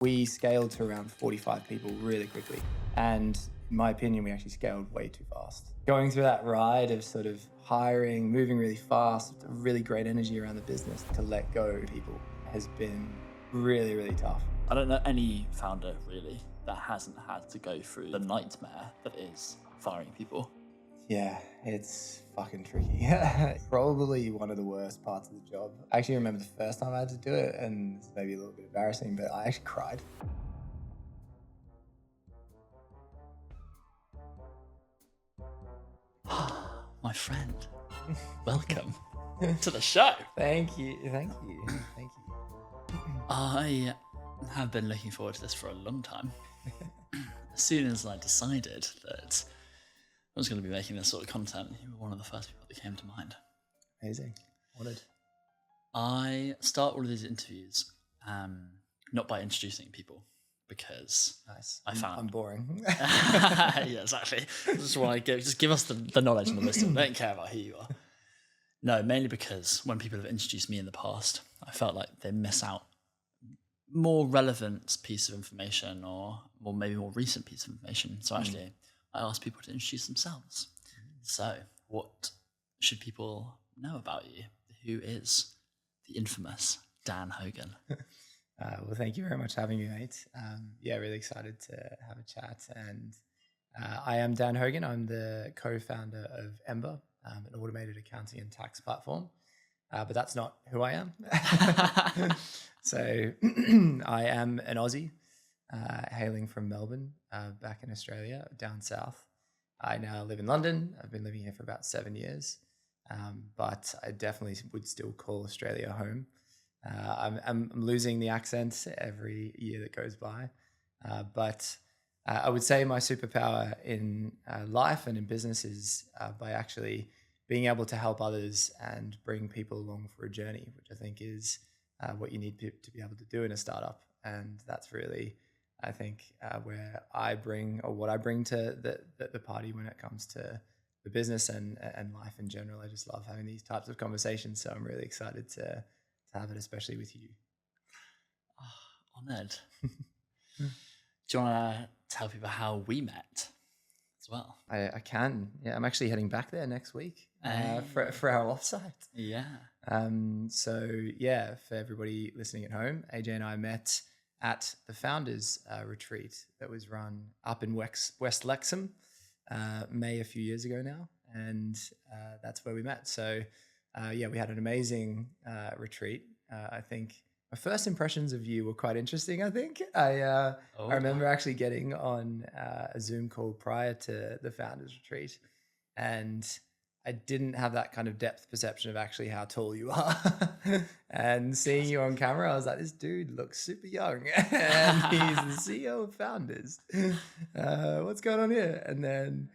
We scaled to around 45 people really quickly. And in my opinion, we actually scaled way too fast. Going through that ride of sort of hiring, moving really fast, really great energy around the business, to let go of people has been really, really tough. I don't know any founder really that hasn't had to go through the nightmare that is firing people. Yeah, it's fucking tricky. Probably one of the worst parts of the job. I actually remember the first time I had to do it, and it's maybe a little bit embarrassing, but I actually cried. My friend, welcome to the show. Thank you, thank you, thank you. I have been looking forward to this for a long time. As soon as I decided that I was going to be making this sort of content, you were one of the first people that came to mind. Amazing. Honored. I start all of these interviews not by introducing people, because Nice. I found I'm boring. yeah, exactly. Just want to give us the knowledge and the wisdom. Don't care about who you are. No, mainly because when people have introduced me in the past, I felt like they miss out more relevant piece of information, or maybe more recent piece of information. So actually, I asked people to introduce themselves. So, what should people know about you? Who is the infamous Dan Hogan? Well, thank you very much for having me, mate. Yeah, really excited to have a chat. And I am Dan Hogan. I'm the co-founder of Ember, an automated accounting and tax platform. But that's not who I am. So I am an Aussie, hailing from Melbourne, back in Australia, down south. I now live in London. I've been living here for about 7 years, but I definitely would still call Australia home. I'm losing the accent every year that goes by, but I would say my superpower in life and in business is by actually being able to help others and bring people along for a journey, which I think is what you need to be able to do in a startup. And that's really, I think, where I bring, or what I bring to the party when it comes to the business and life in general. I just love having these types of conversations. So I'm really excited to have it, especially with you. Oh, honored. Do you want to tell people how we met as well? I can. Yeah, I'm actually heading back there next week for our offsite. Yeah. So yeah, for everybody listening at home, AJ and I met at the Founders retreat that was run up in West Lexham, May a few years ago now, and that's where we met. So yeah, we had an amazing retreat. I think my first impressions of you were quite interesting. I think I remember actually getting on a Zoom call prior to the Founders retreat, and I didn't have that kind of depth perception of actually how tall you are. And seeing you on camera, I was like, this dude looks super young, and he's the CEO of Founders. What's going on here? And then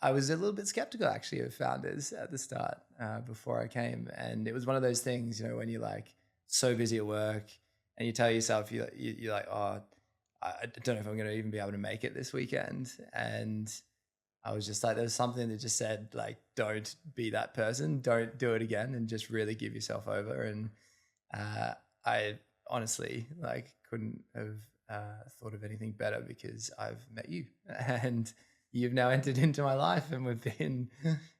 I was a little bit skeptical actually of Founders at the start before I came. And it was one of those things, you know, when you're like so busy at work and you tell yourself, you're like, oh, I don't know if I'm going to even be able to make it this weekend. And I was just like, there was something that just said, like, don't be that person, don't do it again, and just really give yourself over. And I honestly like couldn't have thought of anything better, because I've met you and you've now entered into my life, and we've been,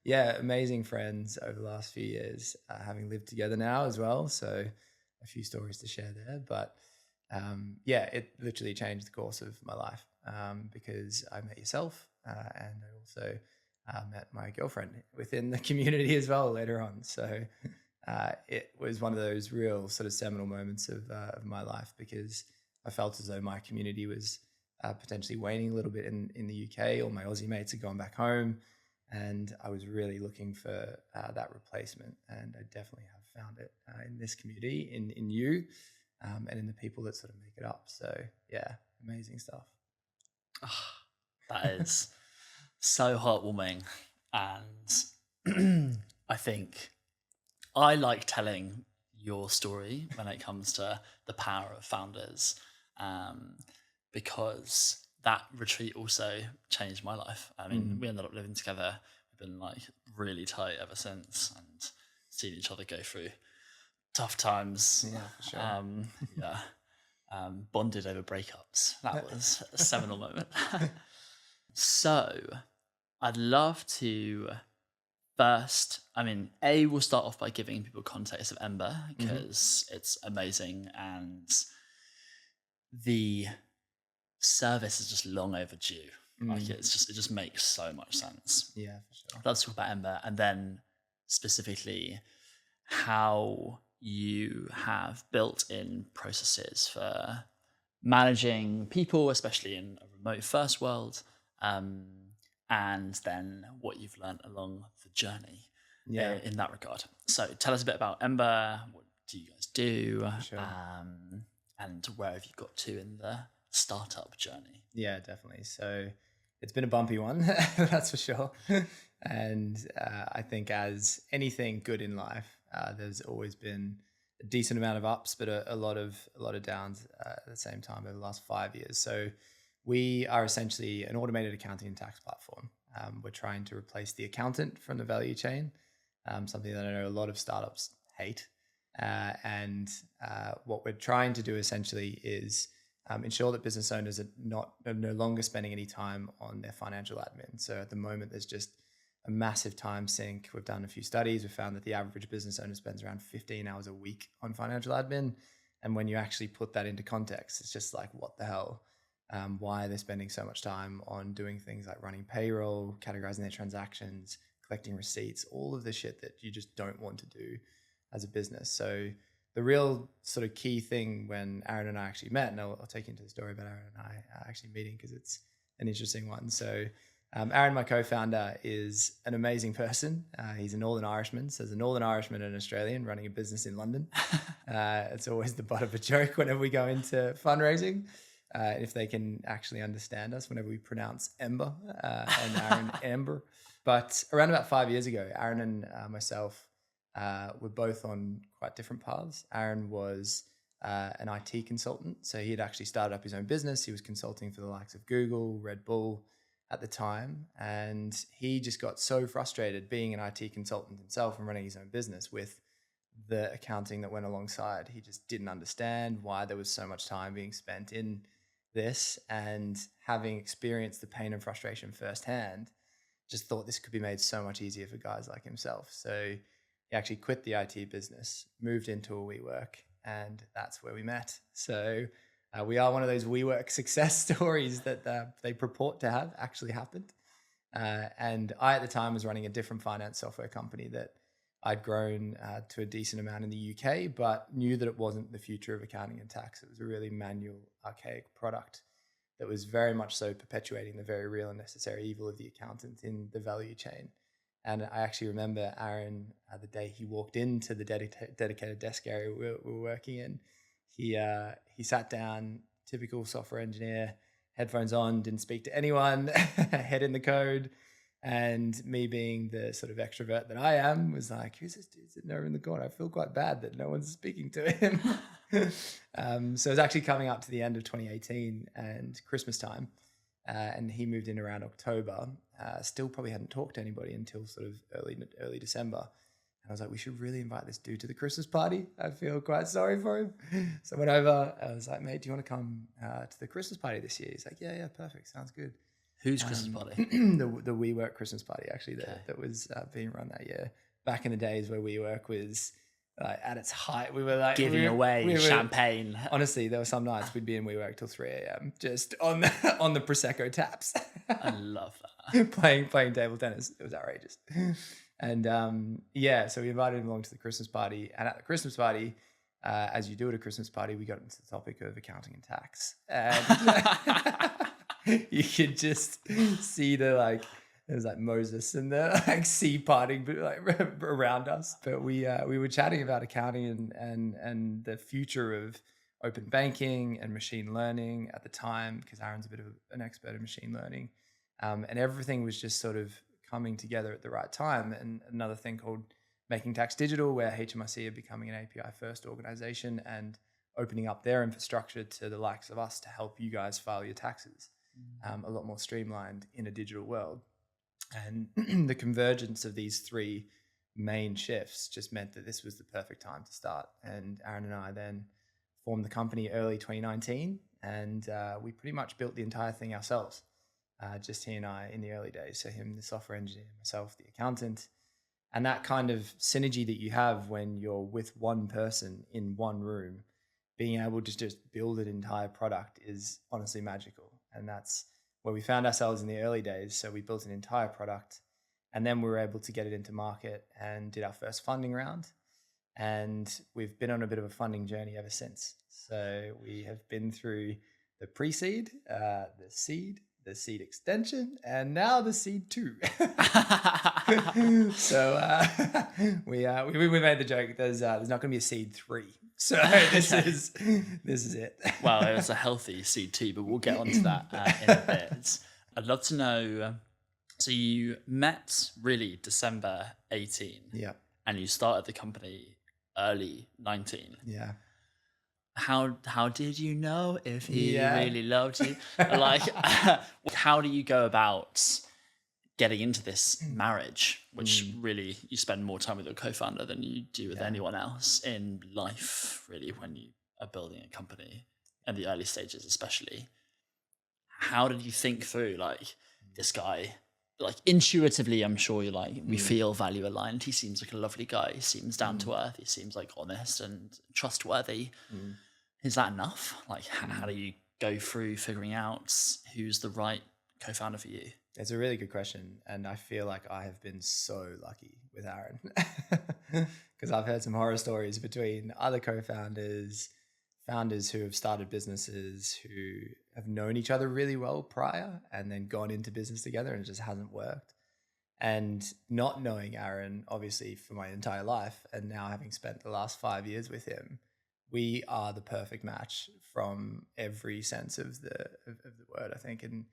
yeah, amazing friends over the last few years, having lived together now as well. So a few stories to share there, but yeah, it literally changed the course of my life because I met yourself and I also met my girlfriend within the community as well later on. So it was one of those real sort of seminal moments of my life, because I felt as though my community was potentially waning a little bit in the UK. All my Aussie mates had gone back home, and I was really looking for that replacement. And I definitely have found it in this community, in you, and in the people that sort of make it up. So yeah, amazing stuff. Oh, that is so heartwarming. And I think I like telling your story when it comes to the power of Founders, because that retreat also changed my life. I mean, we ended up living together. We've been like really tight ever since, and seen each other go through tough times. Yeah, for sure. Yeah. bonded over breakups. That was a seminal moment. So I'd love to first, we'll start off by giving people context of Ember because it's amazing and the service is just long overdue. Like it just makes so much sense. Yeah, for sure. Let's talk about Ember and then specifically how you have built in processes for managing people, especially in a remote first world, and then what you've learned along the journey in that regard. So tell us a bit about Ember. What do you guys do? Sure. And where have you got to in the startup journey? Yeah, definitely. So it's been a bumpy one, that's for sure. And I think as anything good in life, there's always been a decent amount of ups, but a lot of downs at the same time over the last 5 years. So we are essentially an automated accounting and tax platform. We're trying to replace the accountant from the value chain, something that I know a lot of startups hate. And what we're trying to do essentially is ensure that business owners are no longer spending any time on their financial admin. So at the moment, there's just a massive time sink. We've done a few studies. We've found that the average business owner spends around 15 hours a week on financial admin. And when you actually put that into context, it's just like, what the hell? Why are they spending so much time on doing things like running payroll, categorizing their transactions, collecting receipts, all of the shit that you just don't want to do as a business. So the real sort of key thing when Aaron and I actually met, and I'll take you into the story about Aaron and I actually meeting because it's an interesting one. So Aaron, my co-founder, is an amazing person. He's a Northern Irishman. So as a Northern Irishman and an Australian running a business in London, it's always the butt of a joke whenever we go into fundraising. If they can actually understand us whenever we pronounce Ember and Aaron Ember. But around about 5 years ago, Aaron and myself were both on quite different paths. Aaron was an IT consultant. So he had actually started up his own business. He was consulting for the likes of Google, Red Bull at the time. And he just got so frustrated being an IT consultant himself and running his own business with the accounting that went alongside. He just didn't understand why there was so much time being spent in this, and having experienced the pain and frustration firsthand, just thought this could be made so much easier for guys like himself. So he actually quit the IT business, moved into a WeWork, and that's where we met. So we are one of those WeWork success stories that they purport to have actually happened. And I, at the time, was running a different finance software company that I'd grown to a decent amount in the UK, but knew that it wasn't the future of accounting and tax. It was a really manual, archaic product that was very much so perpetuating the very real and necessary evil of the accountant in the value chain. And I actually remember Aaron, the day he walked into the dedicated desk area we were working in, he sat down, typical software engineer, headphones on, didn't speak to anyone, head in the code. And me being the sort of extrovert that I am was like, who's this dude sitting over in the corner? I feel quite bad that no one's speaking to him. So it was actually coming up to the end of 2018 and Christmas time. And he moved in around October. Still probably hadn't talked to anybody until sort of early December. And I was like, we should really invite this dude to the Christmas party. I feel quite sorry for him. So I went over. I was like, mate, do you want to come to the Christmas party this year? He's like, yeah, perfect. Sounds good. Whose Christmas party? The WeWork Christmas party, actually, that was being run that year. Back in the days where WeWork was at its height, we were like giving away champagne. Honestly, there were some nights we'd be in WeWork till 3 a.m. just on the Prosecco taps. I love that. playing table tennis. It was outrageous. And so we invited him along to the Christmas party. And at the Christmas party, as you do at a Christmas party, we got into the topic of accounting and tax. And you could just see it was like Moses and the sea parting around us. But we were chatting about accounting and the future of open banking and machine learning at the time, because Aaron's a bit of an expert in machine learning. And everything was just sort of coming together at the right time. And another thing called Making Tax Digital, where HMRC are becoming an API first organization and opening up their infrastructure to the likes of us to help you guys file your taxes. A lot more streamlined in a digital world. And the convergence of these three main shifts just meant that this was the perfect time to start. And Aaron and I then formed the company early 2019, and we pretty much built the entire thing ourselves. Just he and I in the early days. So him, the software engineer, myself, the accountant. And that kind of synergy that you have when you're with one person in one room, being able to just build an entire product is honestly magical. And that's where we found ourselves in the early days. So we built an entire product, and then we were able to get it into market and did our first funding round. And we've been on a bit of a funding journey ever since. So we have been through the pre-seed, the seed extension, and now the seed 2. So we made the joke there's not going to be a seed 3. So this is it. Well, it was a healthy seed 2, but we'll get onto that in a bit. I'd love to know. So you met really December 18, yeah, and you started the company early 19. Yeah. How did you know if he really loved you? Like, how do you go about getting into this marriage, which really you spend more time with your co-founder than you do with anyone else in life, really, when you are building a company in the early stages, especially? How did you think through, like, this guy? Like, intuitively, I'm sure you're like, we feel value aligned. He seems like a lovely guy. He seems down to earth. He seems like honest and trustworthy. Is that enough? Like, how do you go through figuring out who's the right co-founder for you? It's a really good question. And I feel like I have been so lucky with Aaron because I've heard some horror stories between other co-founders, founders who have started businesses who have known each other really well prior and then gone into business together and it just hasn't worked. And not knowing Aaron, obviously, for my entire life, and now having spent the last 5 years with him, we are the perfect match from every sense of the word, I think. And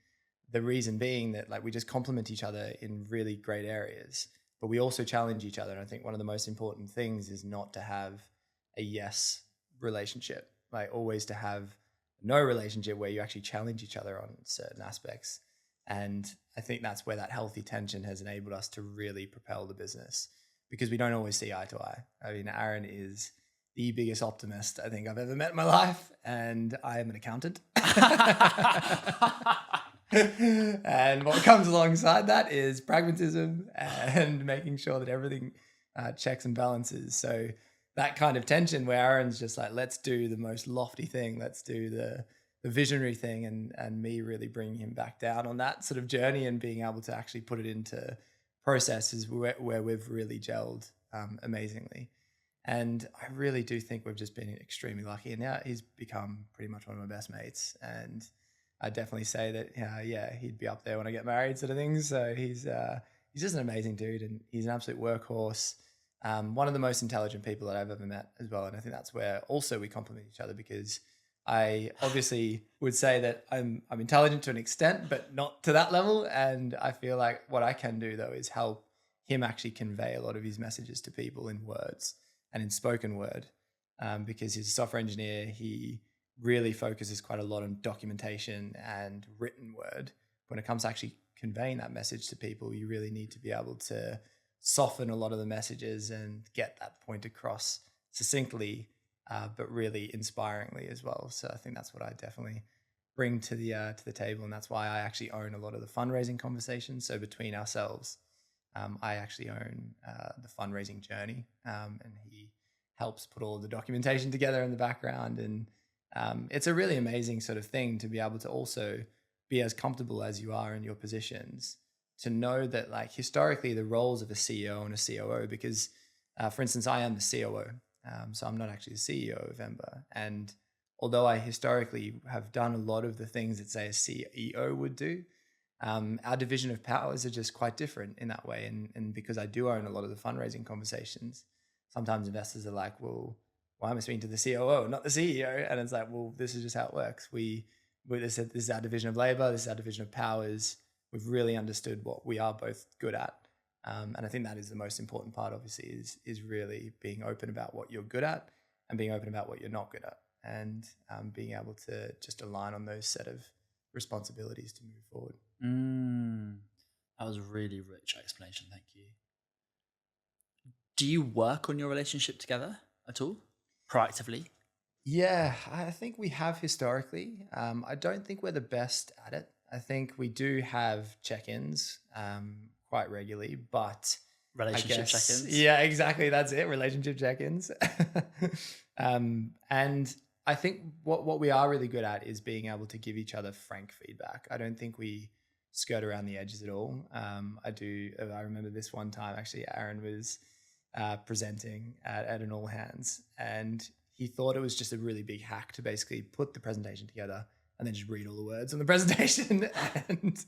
the reason being that, like, we just complement each other in really great areas, but we also challenge each other. And I think one of the most important things is not to have a yes relationship, like always to have no relationship where you actually challenge each other on certain aspects. And I think that's where that healthy tension has enabled us to really propel the business, because we don't always see eye to eye. I mean, Aaron is the biggest optimist I think I've ever met in my life, and I am an accountant. And what comes alongside that is pragmatism and making sure that everything checks and balances. So that kind of tension where Aaron's just like, let's do the most lofty thing, let's do the visionary thing, and me really bringing him back down on that sort of journey and being able to actually put it into processes where we've really gelled amazingly. And I really do think we've just been extremely lucky. And now he's become pretty much one of my best mates. And I definitely say that, he'd be up there when I get married, sort of thing. So he's just an amazing dude, and he's an absolute workhorse. One of the most intelligent people that I've ever met as well. And I think that's where also we complement each other, because I obviously would say that I'm intelligent to an extent, but not to that level. And I feel like what I can do, though, is help him actually convey a lot of his messages to people in words and in spoken word, because he's a software engineer. He really focuses quite a lot on documentation and written word. When it comes to actually conveying that message to people, you really need to be able to soften a lot of the messages and get that point across succinctly, but really inspiringly as well. So I think that's what I definitely bring to the table, and that's why I actually own a lot of the fundraising conversations. So between ourselves, I actually own the fundraising journey, and he helps put all of the documentation together in the background. And it's a really amazing sort of thing to be able to also be as comfortable as you are in your positions, to know that, like, historically the roles of a CEO and a COO, because for instance, I am the COO, so I'm not actually the CEO of Ember. And although I historically have done a lot of the things that, say, a CEO would do, our division of powers are just quite different in that way. And because I do own a lot of the fundraising conversations, sometimes investors are like, well, why am I speaking to the COO, not the CEO? And it's like, well, this is just how it works. This is our division of labor, this is our division of powers. We've really understood what we are both good at. And I think that is the most important part, obviously, is really being open about what you're good at and being open about what you're not good at, and being able to just align on those set of responsibilities to move forward. That was a really rich explanation. Thank you. Do you work on your relationship together at all? Proactively? Yeah, I think we have historically. I don't think we're the best at it. I think we do have check-ins quite regularly, but I Relationship guess, check-ins. yeah, exactly. That's it. Relationship check-ins. And I think what we are really good at is being able to give each other frank feedback. I don't think we skirt around the edges at all. I remember this one time actually, Aaron was presenting at an all hands, and he thought it was just a really big hack to basically put the presentation together and then just read all the words on the presentation, and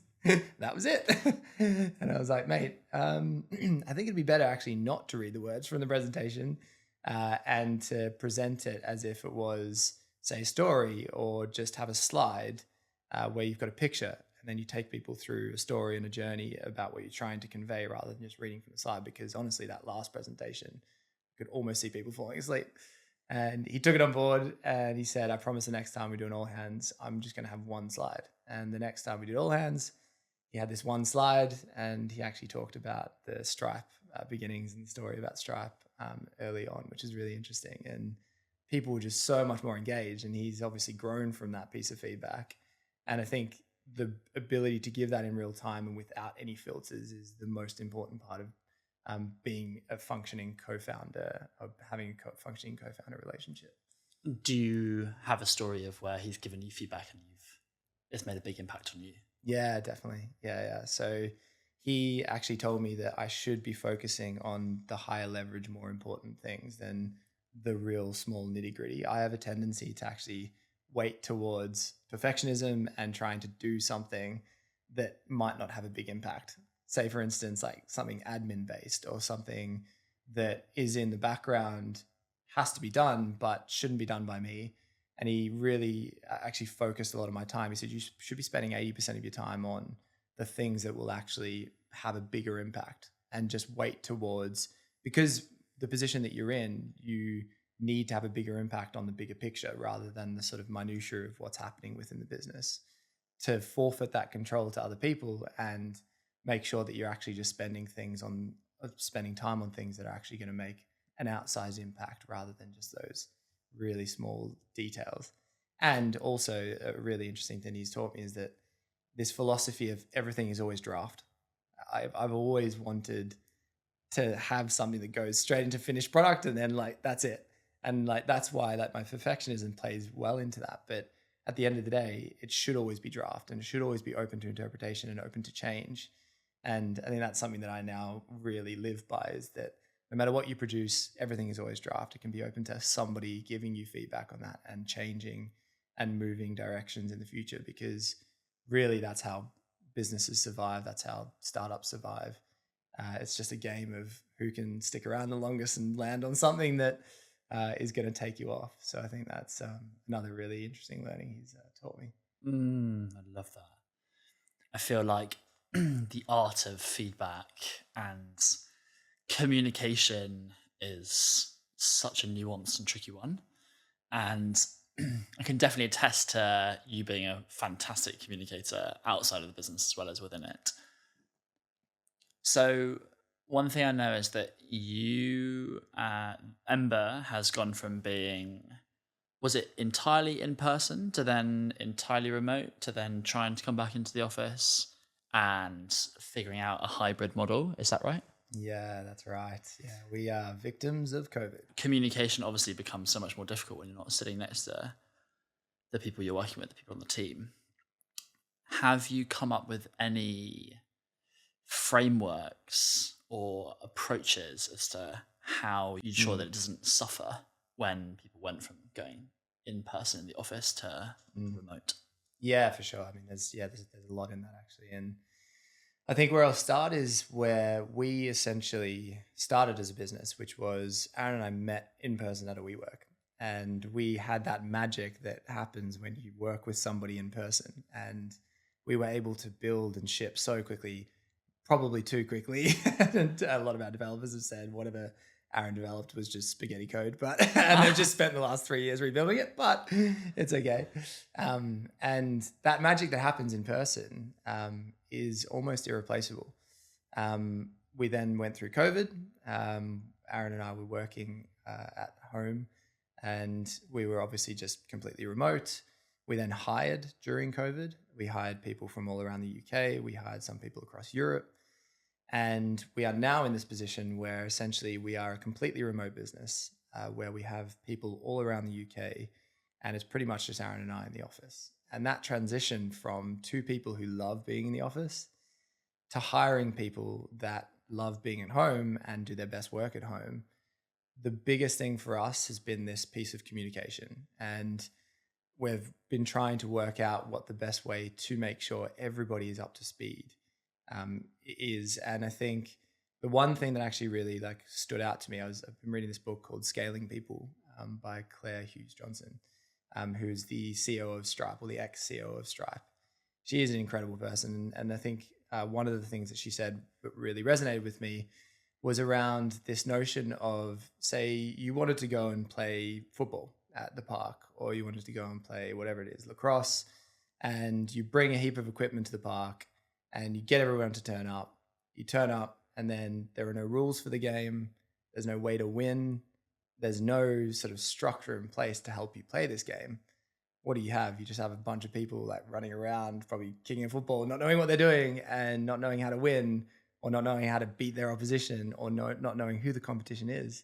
that was it. And I was like, mate, I think it'd be better actually not to read the words from the presentation and to present it as if it was, say, a story, or just have a slide where you've got a picture, and then you take people through a story and a journey about what you're trying to convey rather than just reading from the slide. Because honestly, that last presentation, you could almost see people falling asleep. And he took it on board and he said, I promise the next time we do an all hands, I'm just going to have one slide. And the next time we did all hands, he had this one slide, and he actually talked about the Stripe beginnings and the story about Stripe early on, which is really interesting. And people were just so much more engaged, and he's obviously grown from that piece of feedback. And I think the ability to give that in real time and without any filters is the most important part of being a functioning co-founder, of having a functioning co-founder relationship. Do you have a story of where he's given you feedback and it's made a big impact on you? Yeah, definitely. Yeah. So he actually told me that I should be focusing on the higher leverage, more important things than the real small nitty gritty. I have a tendency to actually weight towards perfectionism and trying to do something that might not have a big impact. Say, for instance, like something admin based or something that is in the background, has to be done, but shouldn't be done by me. And he really actually focused a lot of my time. He said, you should be spending 80% of your time on the things that will actually have a bigger impact, and just wait towards, because the position that you're in, you need to have a bigger impact on the bigger picture rather than the sort of minutiae of what's happening within the business. To forfeit that control to other people and make sure that you're actually just spending time on things that are actually going to make an outsized impact rather than just those really small details. And also a really interesting thing he's taught me is that this philosophy of everything is always draft. I've always wanted to have something that goes straight into finished product, and then like that's it. And like that's why like my perfectionism plays well into that. But at the end of the day, it should always be draft, and it should always be open to interpretation and open to change. And I think that's something that I now really live by, is that no matter what you produce, everything is always draft. It can be open to somebody giving you feedback on that and changing and moving directions in the future, because really that's how businesses survive. That's how startups survive. It's just a game of who can stick around the longest and land on something that is going to take you off. So I think that's another really interesting learning he's taught me. I love that. I feel like the art of feedback and communication is such a nuanced and tricky one. And I can definitely attest to you being a fantastic communicator outside of the business as well as within it. So one thing I know is that you, Ember, has gone from being, was it entirely in person to then entirely remote to then trying to come back into the office and figuring out a hybrid model? Is that right? Yeah, that's right. Yeah, we are victims of COVID. Communication obviously becomes so much more difficult when you're not sitting next to the people you're working with, the people on the team. Have you come up with any frameworks or approaches as to how you ensure that it doesn't suffer when people went from going in person in the office to remote? Yeah, for sure. I mean, there's a lot in that actually. And I think where I'll start is where we essentially started as a business, which was Aaron and I met in person at a WeWork. And we had that magic that happens when you work with somebody in person. And we were able to build and ship so quickly, probably too quickly. And a lot of our developers have said whatever Aaron developed was just spaghetti code, but and they've just spent the last 3 years rebuilding it, but it's okay. And that magic that happens in person is almost irreplaceable. We then went through COVID. Aaron and I were working at home, And we were obviously just completely remote. We then hired during COVID. We hired people from all around the UK. We hired some people across Europe. And we are now in this position where essentially we are a completely remote business where we have people all around the UK, and it's pretty much just Aaron and I in the office. And that transition from two people who love being in the office to hiring people that love being at home and do their best work at home, the biggest thing for us has been this piece of communication. And we've been trying to work out what the best way to make sure everybody is up to speed is. And I think the one thing that actually really stood out to me, I've been reading this book called Scaling People by Claire Hughes Johnson, who's the CEO of Stripe, or the ex-CEO of Stripe. She is an incredible person. And I think one of the things that she said that really resonated with me was around this notion of, say, you wanted to go and play football at the park, or you wanted to go and play whatever it is, lacrosse, and you bring a heap of equipment to the park and you get everyone to turn up. You turn up and then there are no rules for the game. There's no way to win. There's no sort of structure in place to help you play this game. What do you have? You just have a bunch of people running around, probably kicking a football, not knowing what they're doing and not knowing how to win, or not knowing how to beat their opposition, or not knowing who the competition is.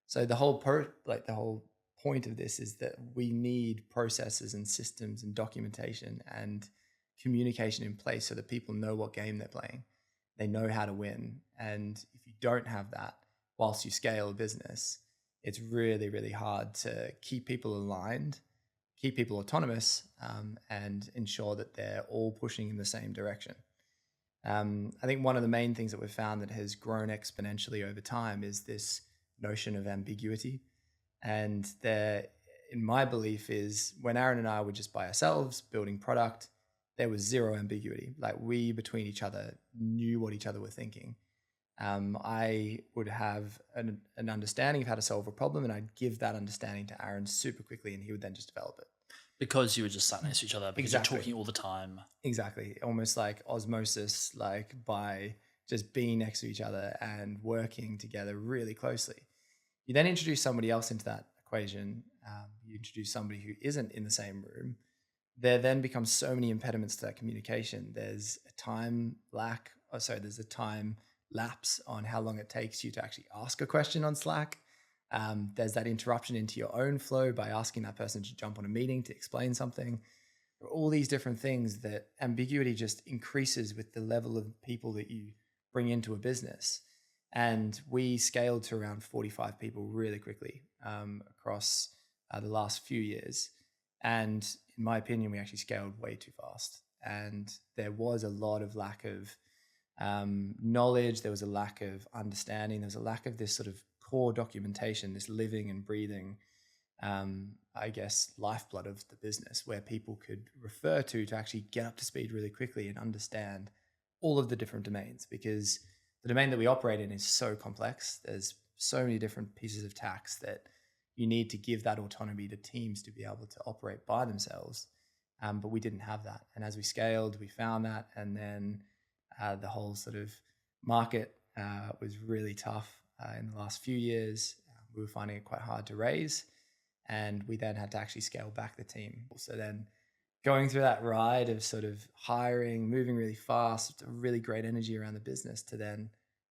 So the whole point of this is that we need processes and systems and documentation and communication in place so that people know what game they're playing. They know how to win. And if you don't have that whilst you scale a business, it's really, really hard to keep people aligned, keep people autonomous, and ensure that they're all pushing in the same direction. I think one of the main things that we've found that has grown exponentially over time is this notion of ambiguity. And there, in my belief, is when Aaron and I were just by ourselves building product, there was zero ambiguity. We between each other knew what each other were thinking. I would have an understanding of how to solve a problem, and I'd give that understanding to Aaron super quickly, and he would then just develop it. Because you were just sat next to each other, because Exactly. You're talking all the time. Exactly. Almost like osmosis, by just being next to each other and working together really closely. You then introduce somebody else into that equation. You introduce somebody who isn't in the same room. There then becomes so many impediments to that communication. There's a time lapse on how long it takes you to actually ask a question on Slack. There's that interruption into your own flow by asking that person to jump on a meeting to explain something. There are all these different things that ambiguity just increases with the level of people that you bring into a business. And we scaled to around 45 people really quickly across the last few years. And in my opinion, we actually scaled way too fast. And there was a lot of lack of knowledge. There was a lack of understanding. There was a lack of this sort of core documentation, this living and breathing, lifeblood of the business, where people could refer to actually get up to speed really quickly and understand all of the different domains, because the domain that we operate in is so complex. There's so many different pieces of tax that you need to give that autonomy to teams to be able to operate by themselves. But we didn't have that. And as we scaled, we found that. And then the whole sort of market was really tough in the last few years. We were finding it quite hard to raise. And we then had to actually scale back the team. So then going through that ride of sort of hiring, moving really fast, really great energy around the business, to then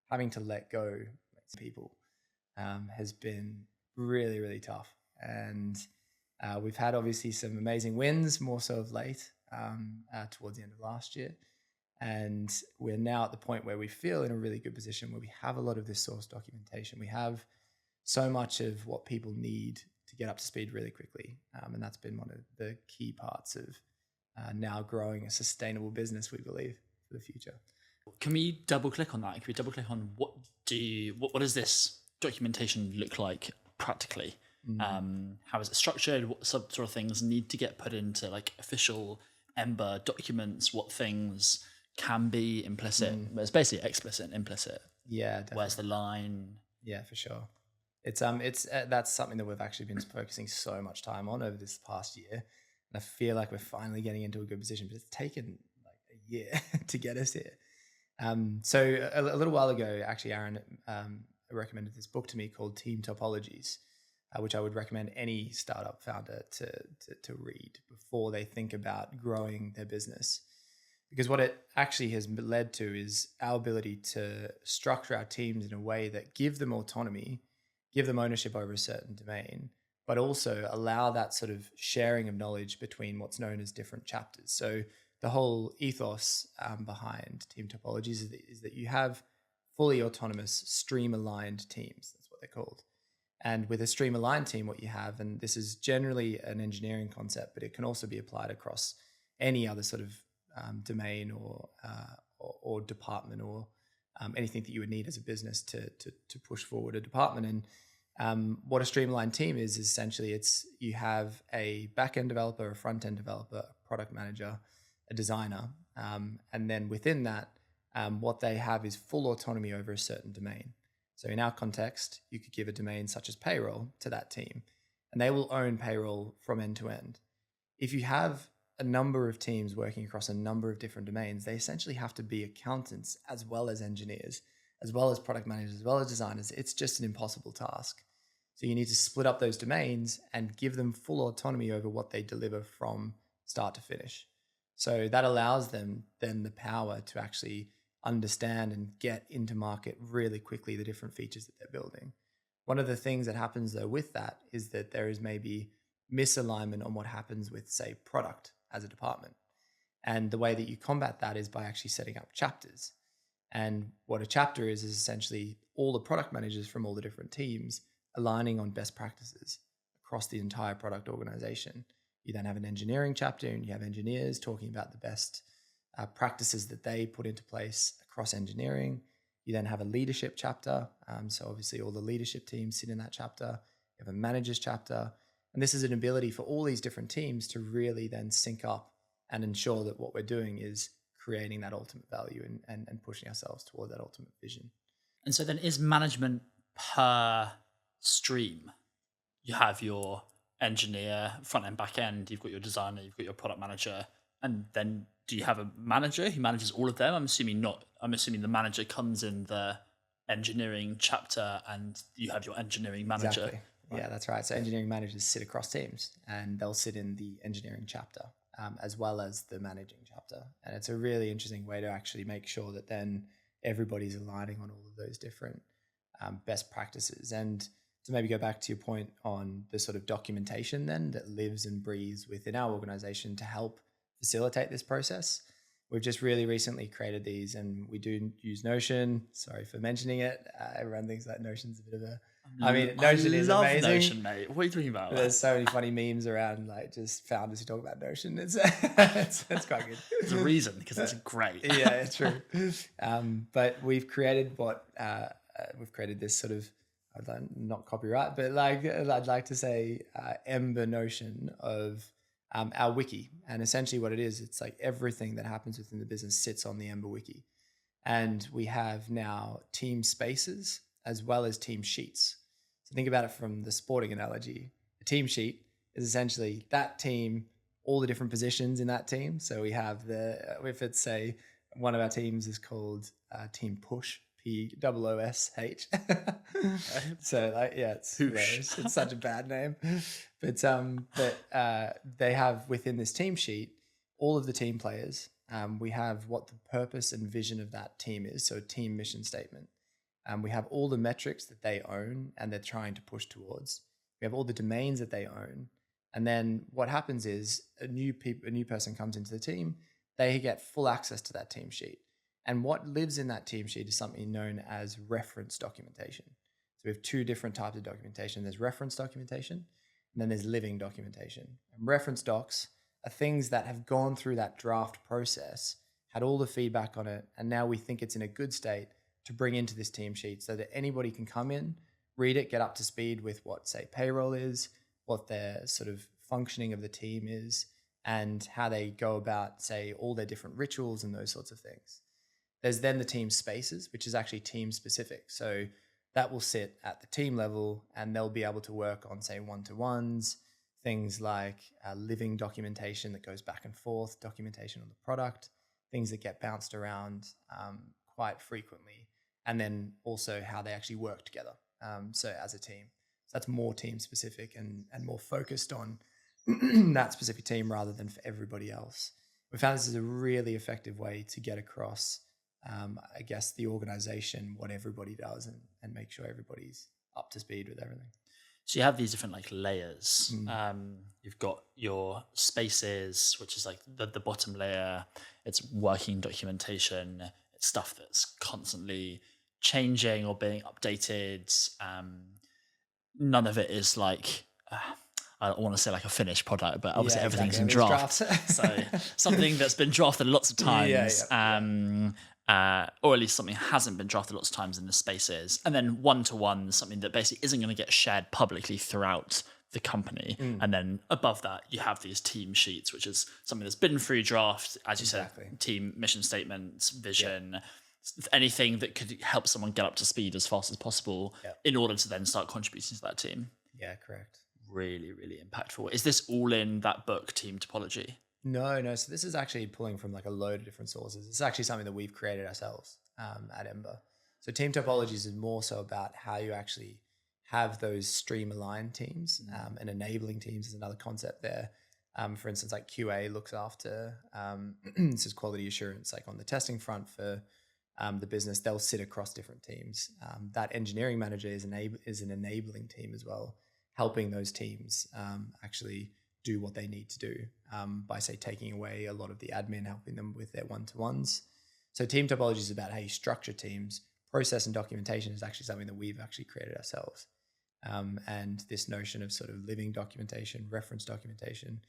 having to let go people has been really, really tough. And we've had obviously some amazing wins, more so of late, towards the end of last year. And we're now at the point where we feel in a really good position, where we have a lot of this source documentation. We have so much of what people need to get up to speed really quickly. And that's been one of the key parts of now growing a sustainable business, we believe, for the future. Can we double click on that? Can we double click on what does this documentation look like practically? How is it structured? What sort of things need to get put into official Ember documents? What things can be implicit? It's basically explicit and implicit. Yeah, definitely. Where's the line? Yeah, for sure. It's that's something that we've actually been focusing so much time on over this past year. And I feel like we're finally getting into a good position, but it's taken a year to get us here. So a little while ago, actually, Aaron recommended this book to me called Topologies, which I would recommend any startup founder to read before they think about growing their business. Because what it actually has led to is our ability to structure our teams in a way that give them autonomy, give them ownership over a certain domain, but also allow that sort of sharing of knowledge between what's known as different chapters. So the whole ethos behind Team Topologies is that you have fully autonomous stream-aligned teams. That's what they're called. And with a stream-aligned team, what you have, and this is generally an engineering concept, but it can also be applied across any other sort of domain or department or anything that you would need as a business to push forward a department. And what a streamlined team is essentially you have a back-end developer, a front-end developer, a product manager, a designer, and then within that, what they have is full autonomy over a certain domain. So in our context, you could give a domain such as payroll to that team, and they will own payroll from end to end. If you have a number of teams working across a number of different domains, they essentially have to be accountants as well as engineers, as well as product managers, as well as designers. It's just an impossible task. So you need to split up those domains and give them full autonomy over what they deliver from start to finish. So that allows them then the power to actually understand and get into market really quickly the different features that they're building. One of the things that happens though with that is that there is maybe misalignment on what happens with, say, product as a department. And the way that you combat that is by actually setting up chapters. And what a chapter is essentially all the product managers from all the different teams aligning on best practices across the entire product organization. You then have an engineering chapter and you have engineers talking about the best practices that they put into place across engineering. You then have a leadership chapter. So obviously all the leadership teams sit in that chapter. You have a managers chapter. And this is an ability for all these different teams to really then sync up and ensure that what we're doing is creating that ultimate value and pushing ourselves toward that ultimate vision. And so then is management per stream? You have your engineer, front end, back end, you've got your designer, you've got your product manager, and then do you have a manager who manages all of them? I'm assuming not. I'm assuming the manager comes in the engineering chapter and you have your engineering manager. Exactly. Right. Yeah, that's right. So engineering managers sit across teams and they'll sit in the engineering chapter as well as the managing chapter. And it's a really interesting way to actually make sure that then everybody's aligning on all of those different best practices. And to maybe go back to your point on the sort of documentation then that lives and breathes within our organization to help facilitate this process. We've just really recently created these and we do use Notion. Sorry for mentioning it. Everyone thinks that Notion's a bit of a... Notion is amazing. Notion, mate. What are you talking about? There's so many funny memes around like just founders who talk about Notion. It's quite good. There's a reason because it's great. Yeah, it's true. But we've created this sort of, not copyright, but like I'd like to say Ember Notion of our wiki. And essentially what it is, it's like everything that happens within the business sits on the Ember wiki. And we have now team spaces as well as team sheets. So think about it from the sporting analogy. A team sheet is essentially that team, all the different positions in that team. So we have if it's say one of our teams is called Team Push, P-O-O-S-H. So like, yeah, it's hilarious. It's such a bad name. But they have within this team sheet, all of the team players. We have what the purpose and vision of that team is. So a team mission statement. We have all the metrics that they own and they're trying to push towards. We have all the domains that they own. And then what happens is a new person comes into the team, they get full access to that team sheet. And what lives in that team sheet is something known as reference documentation. So we have two different types of documentation. There's reference documentation and then there's living documentation. And reference docs are things that have gone through that draft process, had all the feedback on it, and now we think it's in a good state to bring into this team sheet so that anybody can come in, read it, get up to speed with what, say, payroll is, what their sort of functioning of the team is, and how they go about, say, all their different rituals and those sorts of things. There's then the team spaces, which is actually team specific. So that will sit at the team level and they'll be able to work on, say, one-to-ones, things like living documentation that goes back and forth, documentation on the product, things that get bounced around quite frequently, and then also how they actually work together. So as a team. So that's more team specific and more focused on that specific team rather than for everybody else. We found this is a really effective way to get across, I guess, the organization, what everybody does, and make sure everybody's up to speed with everything. So you have these different like layers. You've got your spaces, which is like the bottom layer. It's working documentation. It's stuff that's constantly changing or being updated. None of it is like, I don't want to say like a finished product, but obviously everything's in draft. So something that's been drafted lots of times, or at least something hasn't been drafted lots of times in the spaces. And then one-to-one, something that basically isn't going to get shared publicly throughout the company. And then above that, you have these team sheets, which is something that's been through draft, as you said, team mission statements, vision, anything that could help someone get up to speed as fast as possible in order to then start contributing to that team. Yeah, correct. Really, really impactful. Is this all in that book, Team Topology? No. So this is actually pulling from like a load of different sources. It's actually something that we've created ourselves at Ember. So Team Topologies is more so about how you actually have those stream aligned teams, and enabling teams is another concept there. For instance, like QA looks after, this is quality assurance, like on the testing front for the business, they'll sit across different teams. That engineering manager is an enabling team as well, helping those teams actually do what they need to do by, say, taking away a lot of the admin, helping them with their one-to-ones. So Team Topology is about how you structure teams. Process and documentation is actually something that we've actually created ourselves. And this notion of sort of living documentation, reference documentation.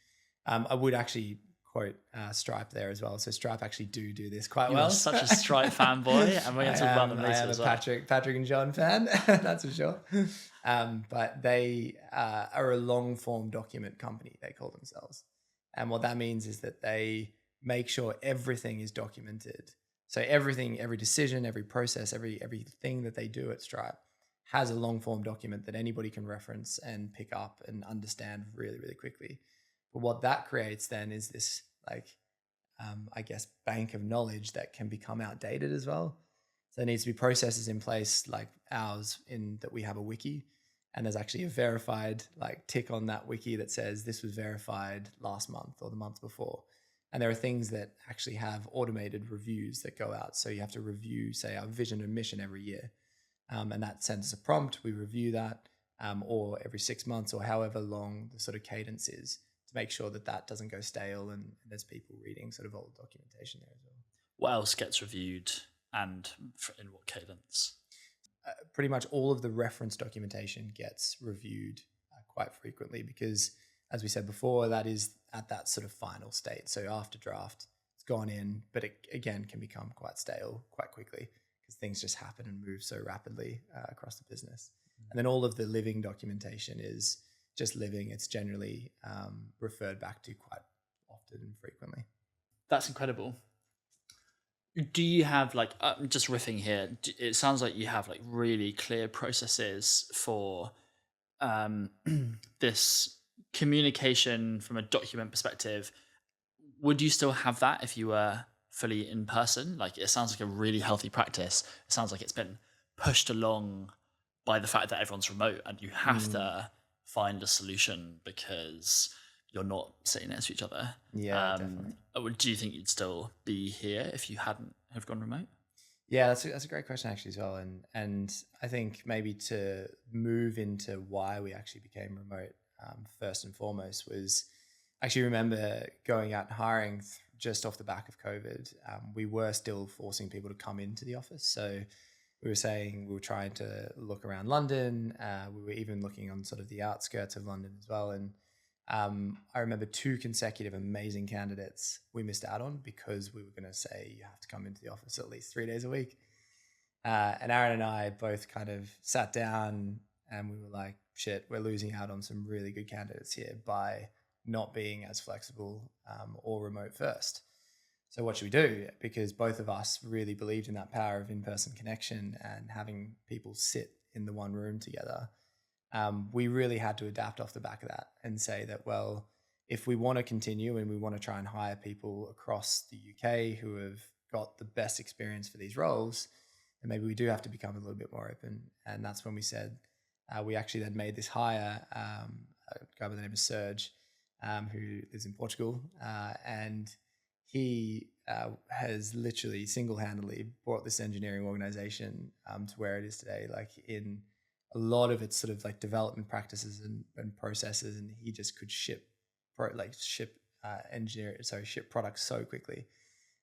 I would actually quote Stripe there as well. So Stripe actually do this quite well. You're such a Stripe fanboy, and we're going to talk about them later as well. I am a Patrick and John fan, that's for sure. But they are a long form document company, they call themselves. And what that means is that they make sure everything is documented. So everything, every decision, every process, everything that they do at Stripe has a long form document that anybody can reference and pick up and understand really, really quickly. But what that creates then is this I guess, bank of knowledge that can become outdated as well. So there needs to be processes in place like ours in that we have a wiki, and there's actually a verified tick on that wiki that says this was verified last month or the month before. And there are things that actually have automated reviews that go out. So you have to review, say, our vision and mission every year. And that sends us a prompt. We review that, or every 6 months or however long the sort of cadence is, to make sure that that doesn't go stale and there's people reading sort of old documentation there as well. What else gets reviewed and in what cadence? Pretty much all of the reference documentation gets reviewed quite frequently because, as we said before, that is at that sort of final state. So after draft, it's gone in, but it again can become quite stale quite quickly because things just happen and move so rapidly across the business. And then all of the living documentation is just living. It's generally referred back to quite often and frequently. That's incredible. Do you have just riffing here, it sounds like you have really clear processes for this communication from a document perspective. Would you still have that if you were fully in person? It sounds like a really healthy practice. It sounds like it's been pushed along by the fact that everyone's remote and you have to find a solution because you're not sitting next to each other. Yeah, definitely. Do you think you'd still be here if you hadn't have gone remote? Yeah, that's a great question actually as well. And I think maybe to move into why we actually became remote, first and foremost, was actually remember going out and hiring just off the back of COVID. We were still forcing people to come into the office. So we were saying we were trying to look around London. We were even looking on sort of the outskirts of London as well. And I remember 2 consecutive amazing candidates we missed out on because we were going to say you have to come into the office at least 3 days a week. And Aaron and I both kind of sat down and we were like, shit, we're losing out on some really good candidates here by not being as flexible or remote first. So what should we do? Because both of us really believed in that power of in-person connection and having people sit in the one room together. We really had to adapt off the back of that and say that, well, if we want to continue and we want to try and hire people across the UK who have got the best experience for these roles, then maybe we do have to become a little bit more open. And that's when we said, we actually then made this hire, a guy by the name of Serge, who lives in Portugal, and he has literally single-handedly brought this engineering organization to where it is today, like in a lot of its sort of like development practices and processes, and he just could ship products so quickly.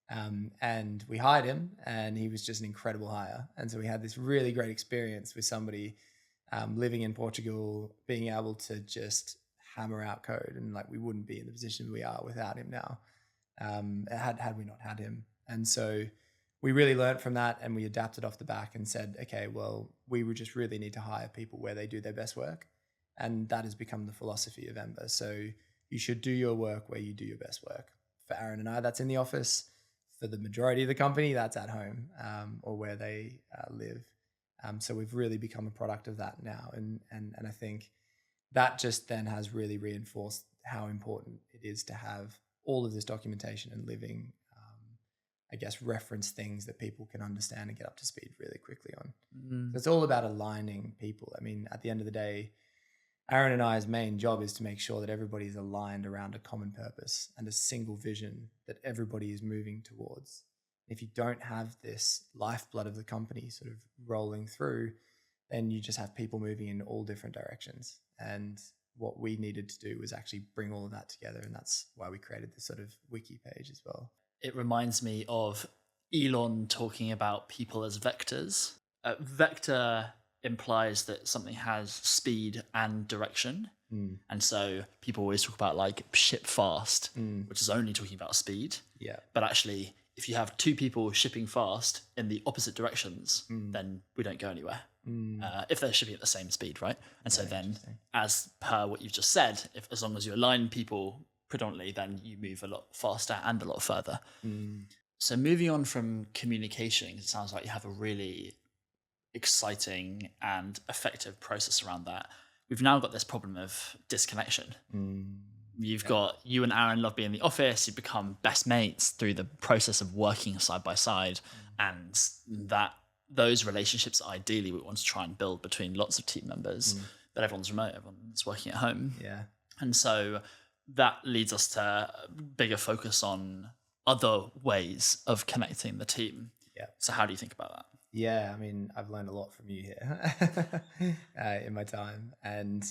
And we hired him, and he was just an incredible hire. And so we had this really great experience with somebody living in Portugal, being able to just hammer out code, and like we wouldn't be in the position we are without him now, had we not had him. And so we really learned from that, and we adapted off the back and said, okay, well, we would just really need to hire people where they do their best work. And that has become the philosophy of Ember. So you should do your work where you do your best work. For Aaron and I, that's in the office. For the majority of the company, that's at home or where they live. So we've really become a product of that now. And I think that just then has really reinforced how important it is to have all of this documentation and living, I guess, reference things that people can understand and get up to speed really quickly on. So it's all about aligning people. I mean, at the end of the day, Aaron and I's main job is to make sure that everybody's aligned around a common purpose and a single vision that everybody is moving towards. If you don't have this lifeblood of the company sort of rolling through, then you just have people moving in all different directions. And what we needed to do was actually bring all of that together. And that's why we created this sort of wiki page as well. It reminds me of Elon talking about people as vectors. Vector implies that something has speed and direction. And so people always talk about like ship fast, which is only talking about speed. Yeah. But actually, if you have two people shipping fast in the opposite directions, then we don't go anywhere. If they're shipping at the same speed, right? And so then, as per what you've just said, as long as you align people predominantly, then you move a lot faster and a lot further. So moving on from communication, it sounds like you have a really exciting and effective process around that. We've now got this problem of disconnection. You've got, you and Aaron love being in the office, you become best mates through the process of working side by side. And those relationships, ideally, we want to try and build between lots of team members, but everyone's remote, everyone's working at home. Yeah. And so that leads us to a bigger focus on other ways of connecting the team. Yeah. So how do you think about that? Yeah, I mean, I've learned a lot from you here in my time. And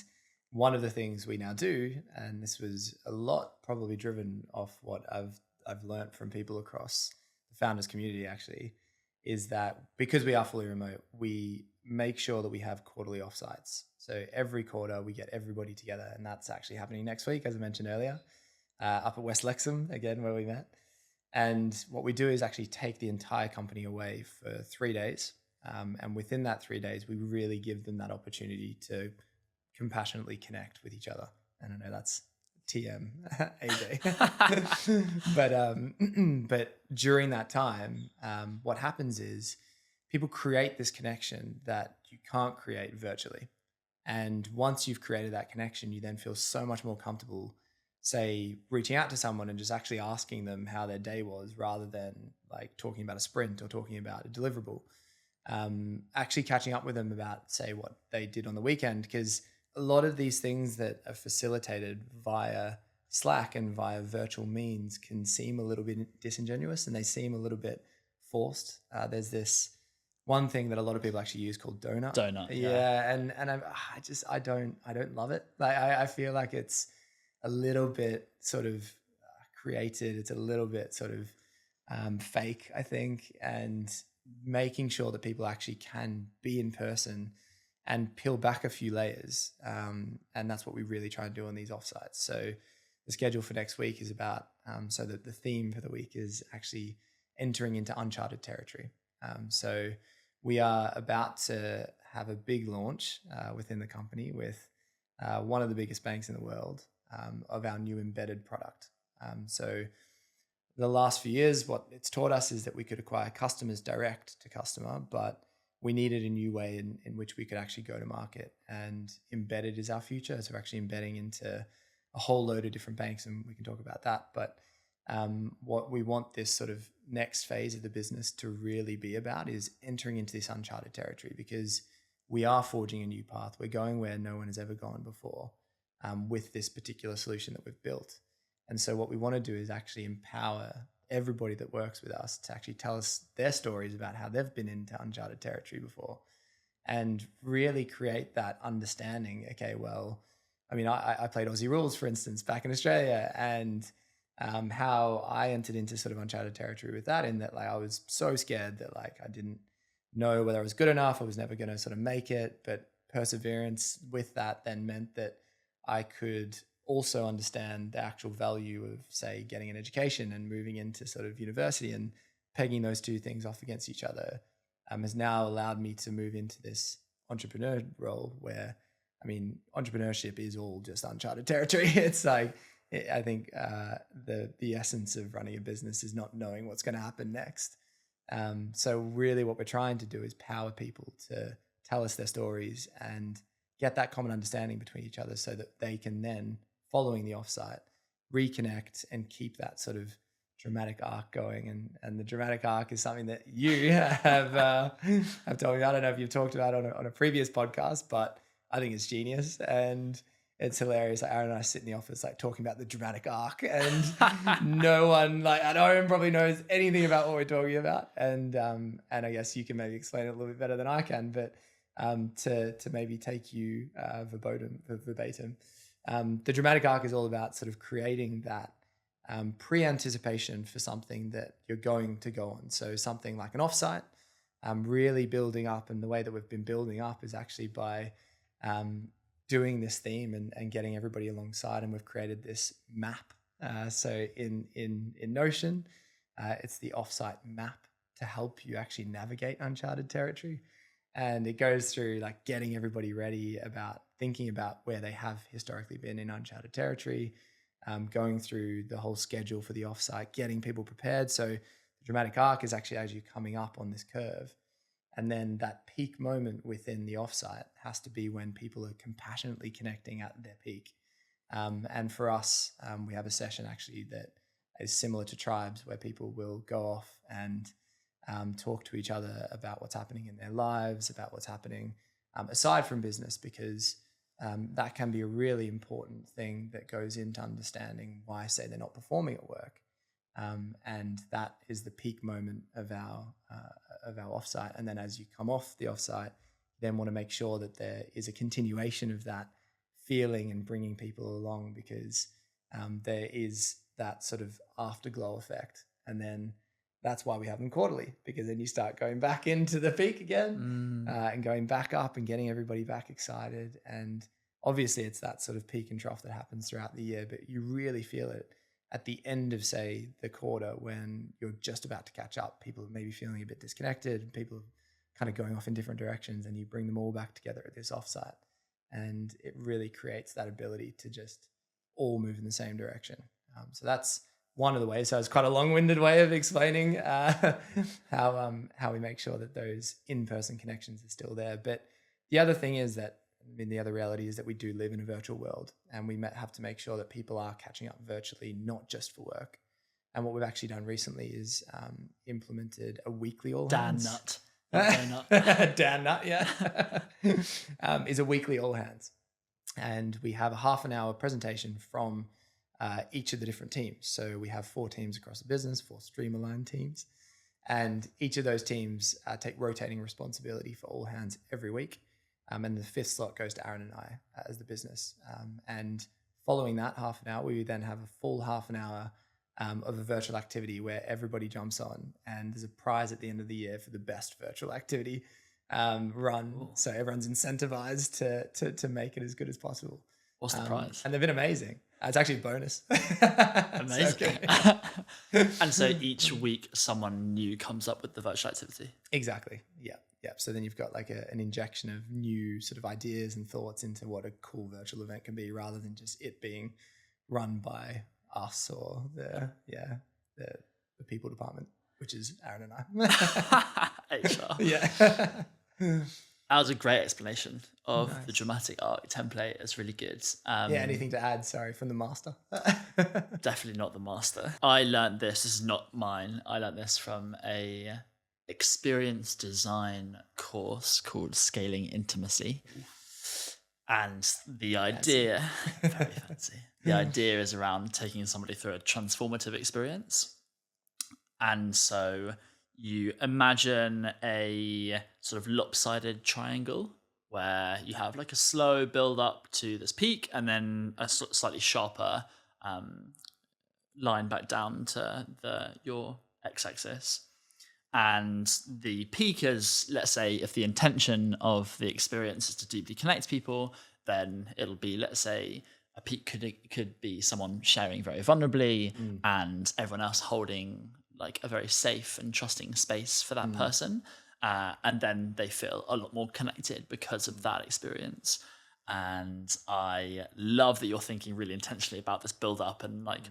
one of the things we now do, and this was a lot probably driven off what I've learned from people across the Founders community actually, is that because we are fully remote, we make sure that we have quarterly offsites. So every quarter we get everybody together, and that's actually happening next week, as I mentioned earlier, up at West Lexham, again, where we met. And what we do is actually take the entire company away for 3 days. And within that 3 days, we really give them that opportunity to compassionately connect with each other. And I know that's TM AJ. But during that time, what happens is people create this connection that you can't create virtually. And once you've created that connection, you then feel so much more comfortable, say, reaching out to someone and just actually asking them how their day was, rather than like talking about a sprint or talking about a deliverable. Actually catching up with them about, say, what they did on the weekend, because a lot of these things that are facilitated via Slack and via virtual means can seem a little bit disingenuous, and they seem a little bit forced. There's this one thing that a lot of people actually use called donut. Yeah. And I don't love it. Like I feel like it's a little bit sort of created. It's a little bit sort of fake, I think, and making sure that people actually can be in person and peel back a few layers. And that's what we really try and do on these offsites. So the schedule for next week is about, so that the theme for the week is actually entering into uncharted territory. So we are about to have a big launch within the company with one of the biggest banks in the world of our new embedded product. So the last few years, what it's taught us is that we could acquire customers direct to customer, but we needed a new way in which we could actually go to market, and embedded is our future. So we're actually embedding into a whole load of different banks, and we can talk about that. But what we want this sort of next phase of the business to really be about is entering into this uncharted territory, because we are forging a new path. We're going where no one has ever gone before with this particular solution that we've built. And so what we want to do is actually empower everybody that works with us to actually tell us their stories about how they've been into uncharted territory before, and really create that understanding. Okay, well, I mean, I played Aussie rules, for instance, back in Australia, and how I entered into sort of uncharted territory with that, in that like I was so scared that like I didn't know whether I was good enough. I was never going to sort of make it, but perseverance with that then meant that I could also understand the actual value of, say, getting an education and moving into sort of university, and pegging those two things off against each other has now allowed me to move into this entrepreneur role where, I mean, entrepreneurship is all just uncharted territory. It's like, I think the essence of running a business is not knowing what's going to happen next. So really what we're trying to do is power people to tell us their stories and get that common understanding between each other, so that they can then, following the offsite, reconnect and keep that sort of dramatic arc going. And the dramatic arc is something that you have told me. I don't know if you've talked about it on a previous podcast, but I think it's genius and it's hilarious. Like Aaron and I sit in the office like talking about the dramatic arc, and no one like at home probably knows anything about what we're talking about. And I guess you can maybe explain it a little bit better than I can, but to maybe take you verbatim. The dramatic arc is all about sort of creating that pre-anticipation for something that you're going to go on. So something like an offsite, really building up, and the way that we've been building up is actually by doing this theme and getting everybody alongside, and we've created this map. So in Notion, it's the offsite map to help you actually navigate uncharted territory. And it goes through like getting everybody ready about thinking about where they have historically been in uncharted territory, going through the whole schedule for the offsite, getting people prepared. So the dramatic arc is actually as you're coming up on this curve. And then that peak moment within the offsite has to be when people are compassionately connecting at their peak. And for us, we have a session actually that is similar to Tribes, where people will go off and talk to each other about what's happening in their lives, about what's happening aside from business, because that can be a really important thing that goes into understanding why, say, they're not performing at work. And that is the peak moment of our offsite. And then as you come off the offsite, you then want to make sure that there is a continuation of that feeling and bringing people along, because there is that sort of afterglow effect. And then that's why we have them quarterly, because then you start going back into the peak again and going back up and getting everybody back excited. And obviously it's that sort of peak and trough that happens throughout the year, but you really feel it at the end of, say, the quarter, when you're just about to catch up. People are maybe feeling a bit disconnected, people are kind of going off in different directions, and you bring them all back together at this offsite. And it really creates that ability to just all move in the same direction. So that's one of the ways. So it's quite a long-winded way of explaining how we make sure that those in-person connections are still there. But the other thing is that, I mean, the other reality is that we do live in a virtual world, and we have to make sure that people are catching up virtually, not just for work. And what we've actually done recently is implemented a weekly all hands. Dan Nut, yeah. Is a weekly all hands. And we have a half an hour presentation from each of the different teams. So we have 4 teams across the business, 4 stream-aligned teams. And each of those teams take rotating responsibility for all hands every week. And the 5th slot goes to Aaron and I as the business. And following that half an hour, we then have a full half an hour of a virtual activity where everybody jumps on, and there's a prize at the end of the year for the best virtual activity run. Ooh. So everyone's incentivized to make it as good as possible. What's the prize? And they've been amazing. It's actually a bonus. Amazing. And so each week someone new comes up with the virtual activity. Exactly. Yeah. So then you've got like an injection of new sort of ideas and thoughts into what a cool virtual event can be, rather than just it being run by us or the people department, which is Aaron and I. HR. Yeah. That was a great explanation of the dramatic arc template. It's really good. Anything to add? Sorry, from the master. Definitely not the master. I learned this. This is not mine. I learned this from a experience design course called Scaling Intimacy. And the idea, very fancy, the idea is around taking somebody through a transformative experience. And so you imagine a sort of lopsided triangle where you have like a slow build up to this peak and then a slightly sharper line back down to your x-axis. And the peak is, let's say, if the intention of the experience is to deeply connect people, then it'll be, let's say, a peak could be someone sharing very vulnerably and everyone else holding like a very safe and trusting space for that person. And then they feel a lot more connected because of that experience. And I love that you're thinking really intentionally about this build up and like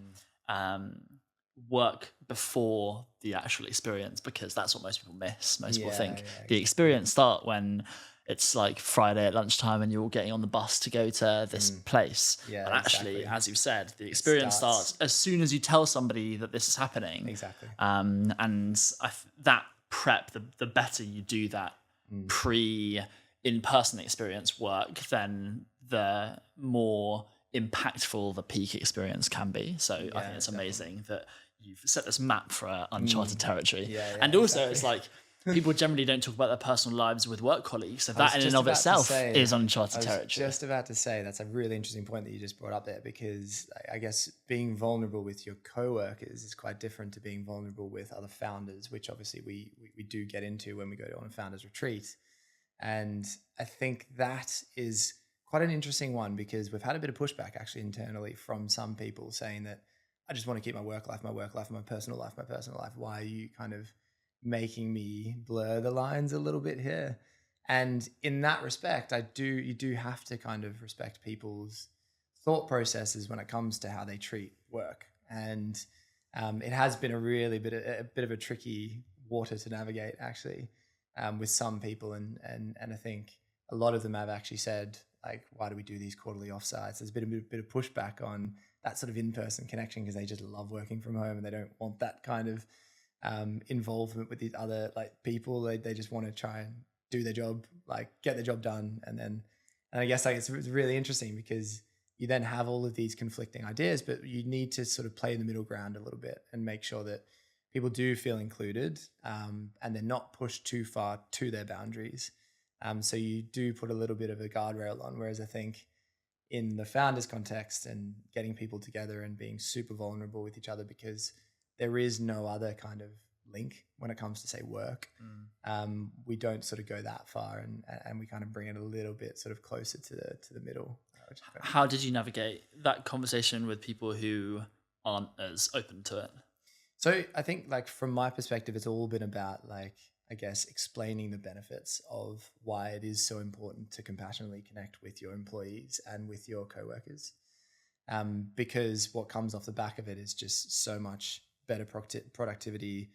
work before the actual experience, because that's what most people miss. Most people think the experience start when it's like Friday at lunchtime and you're all getting on the bus to go to this place. But actually, as you said, the experience starts as soon as you tell somebody that this is happening. Exactly. And that prep, the better you do that in-person experience work, then the more impactful the peak experience can be. So I think it's amazing that you've set this map for uncharted territory. And also it's like people generally don't talk about their personal lives with work colleagues. So that in and of itself is uncharted territory. Just about to say, that's a really interesting point that you just brought up there, because I guess being vulnerable with your coworkers is quite different to being vulnerable with other founders, which obviously we do get into when we go on a founders retreat. And I think that is quite an interesting one, because we've had a bit of pushback actually internally from some people saying that I just want to keep my work life, my personal life. Why are you kind of making me blur the lines a little bit here? And in that respect, you do have to kind of respect people's thought processes when it comes to how they treat work. And it has been a bit of a tricky water to navigate actually with some people. And I think a lot of them have actually said, like, why do we do these quarterly offsites? There's been a bit of pushback on that sort of in-person connection, because they just love working from home and they don't want that kind of involvement with these other like people. They just want to try and do their job, like get the job done. And I guess like it's really interesting, because you then have all of these conflicting ideas, but you need to sort of play in the middle ground a little bit and make sure that people do feel included and they're not pushed too far to their boundaries. So you do put a little bit of a guardrail on, whereas I think in the founders context and getting people together and being super vulnerable with each other, because there is no other kind of link when it comes to say work. We don't sort of go that far, and we kind of bring it a little bit sort of closer to the middle. How did you navigate that conversation with people who aren't as open to it? So I think like from my perspective, it's all been about like, I guess, explaining the benefits of why it is so important to compassionately connect with your employees and with your coworkers. Because what comes off the back of it is just so much better productivity,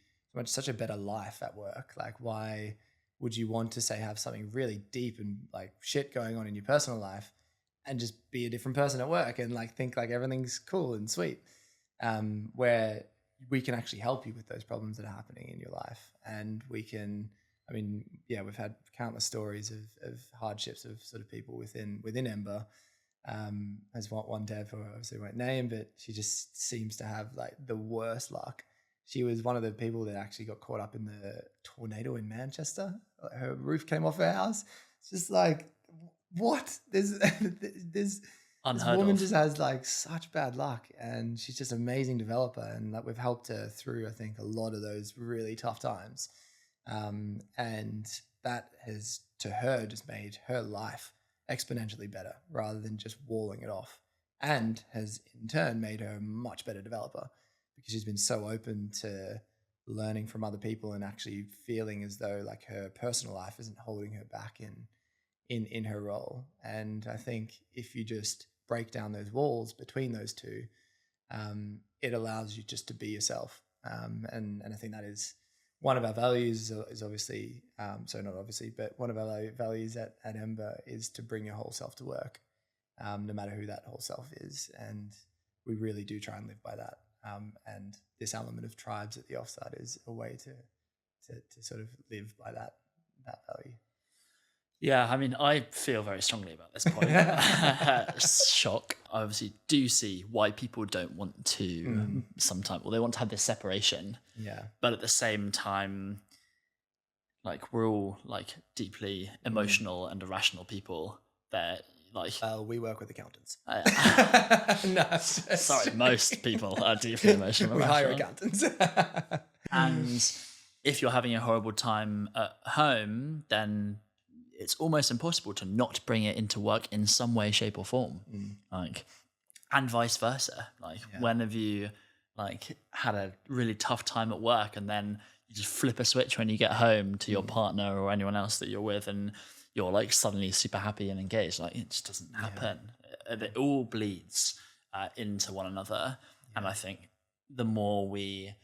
such a better life at work. Like, why would you want to say have something really deep and like shit going on in your personal life and just be a different person at work and like think like everything's cool and sweet? Where we can actually help you with those problems that are happening in your life. And we can, I mean, yeah, we've had countless stories of hardships of sort of people within Ember. As one dev who I obviously won't name, but she just seems to have like the worst luck. She was one of the people that actually got caught up in the tornado in Manchester. Her roof came off her house. It's just like, what? This woman just has like such bad luck, and she's just an amazing developer, and like we've helped her through, I think, a lot of those really tough times. And that has, to her, just made her life exponentially better rather than just walling it off, and has in turn made her a much better developer, because she's been so open to learning from other people and actually feeling as though like her personal life isn't holding her back in her role. And I think if you just break down those walls between those two, it allows you just to be yourself. And I think that is one of our values is obviously, so not obviously, but one of our values at Ember is to bring your whole self to work, no matter who that whole self is. And we really do try and live by that. And this element of tribes at the offsite is a way to sort of live by that value. Yeah, I mean, I feel very strongly about this point. Shock. I obviously do see why people don't want to sometimes, or they want to have this separation. Yeah. But at the same time, like, we're all like deeply emotional and irrational people. That like we work with accountants. No, sorry, most people are deeply emotional. We hire accountants. And if you're having a horrible time at home, then it's almost impossible to not bring it into work in some way, shape, or form. Like, and vice versa. Like, when have you like had a really tough time at work, and then you just flip a switch when you get home to your partner or anyone else that you're with, and you're like suddenly super happy and engaged? Like, it just doesn't happen. It all bleeds into one another. And I think the more we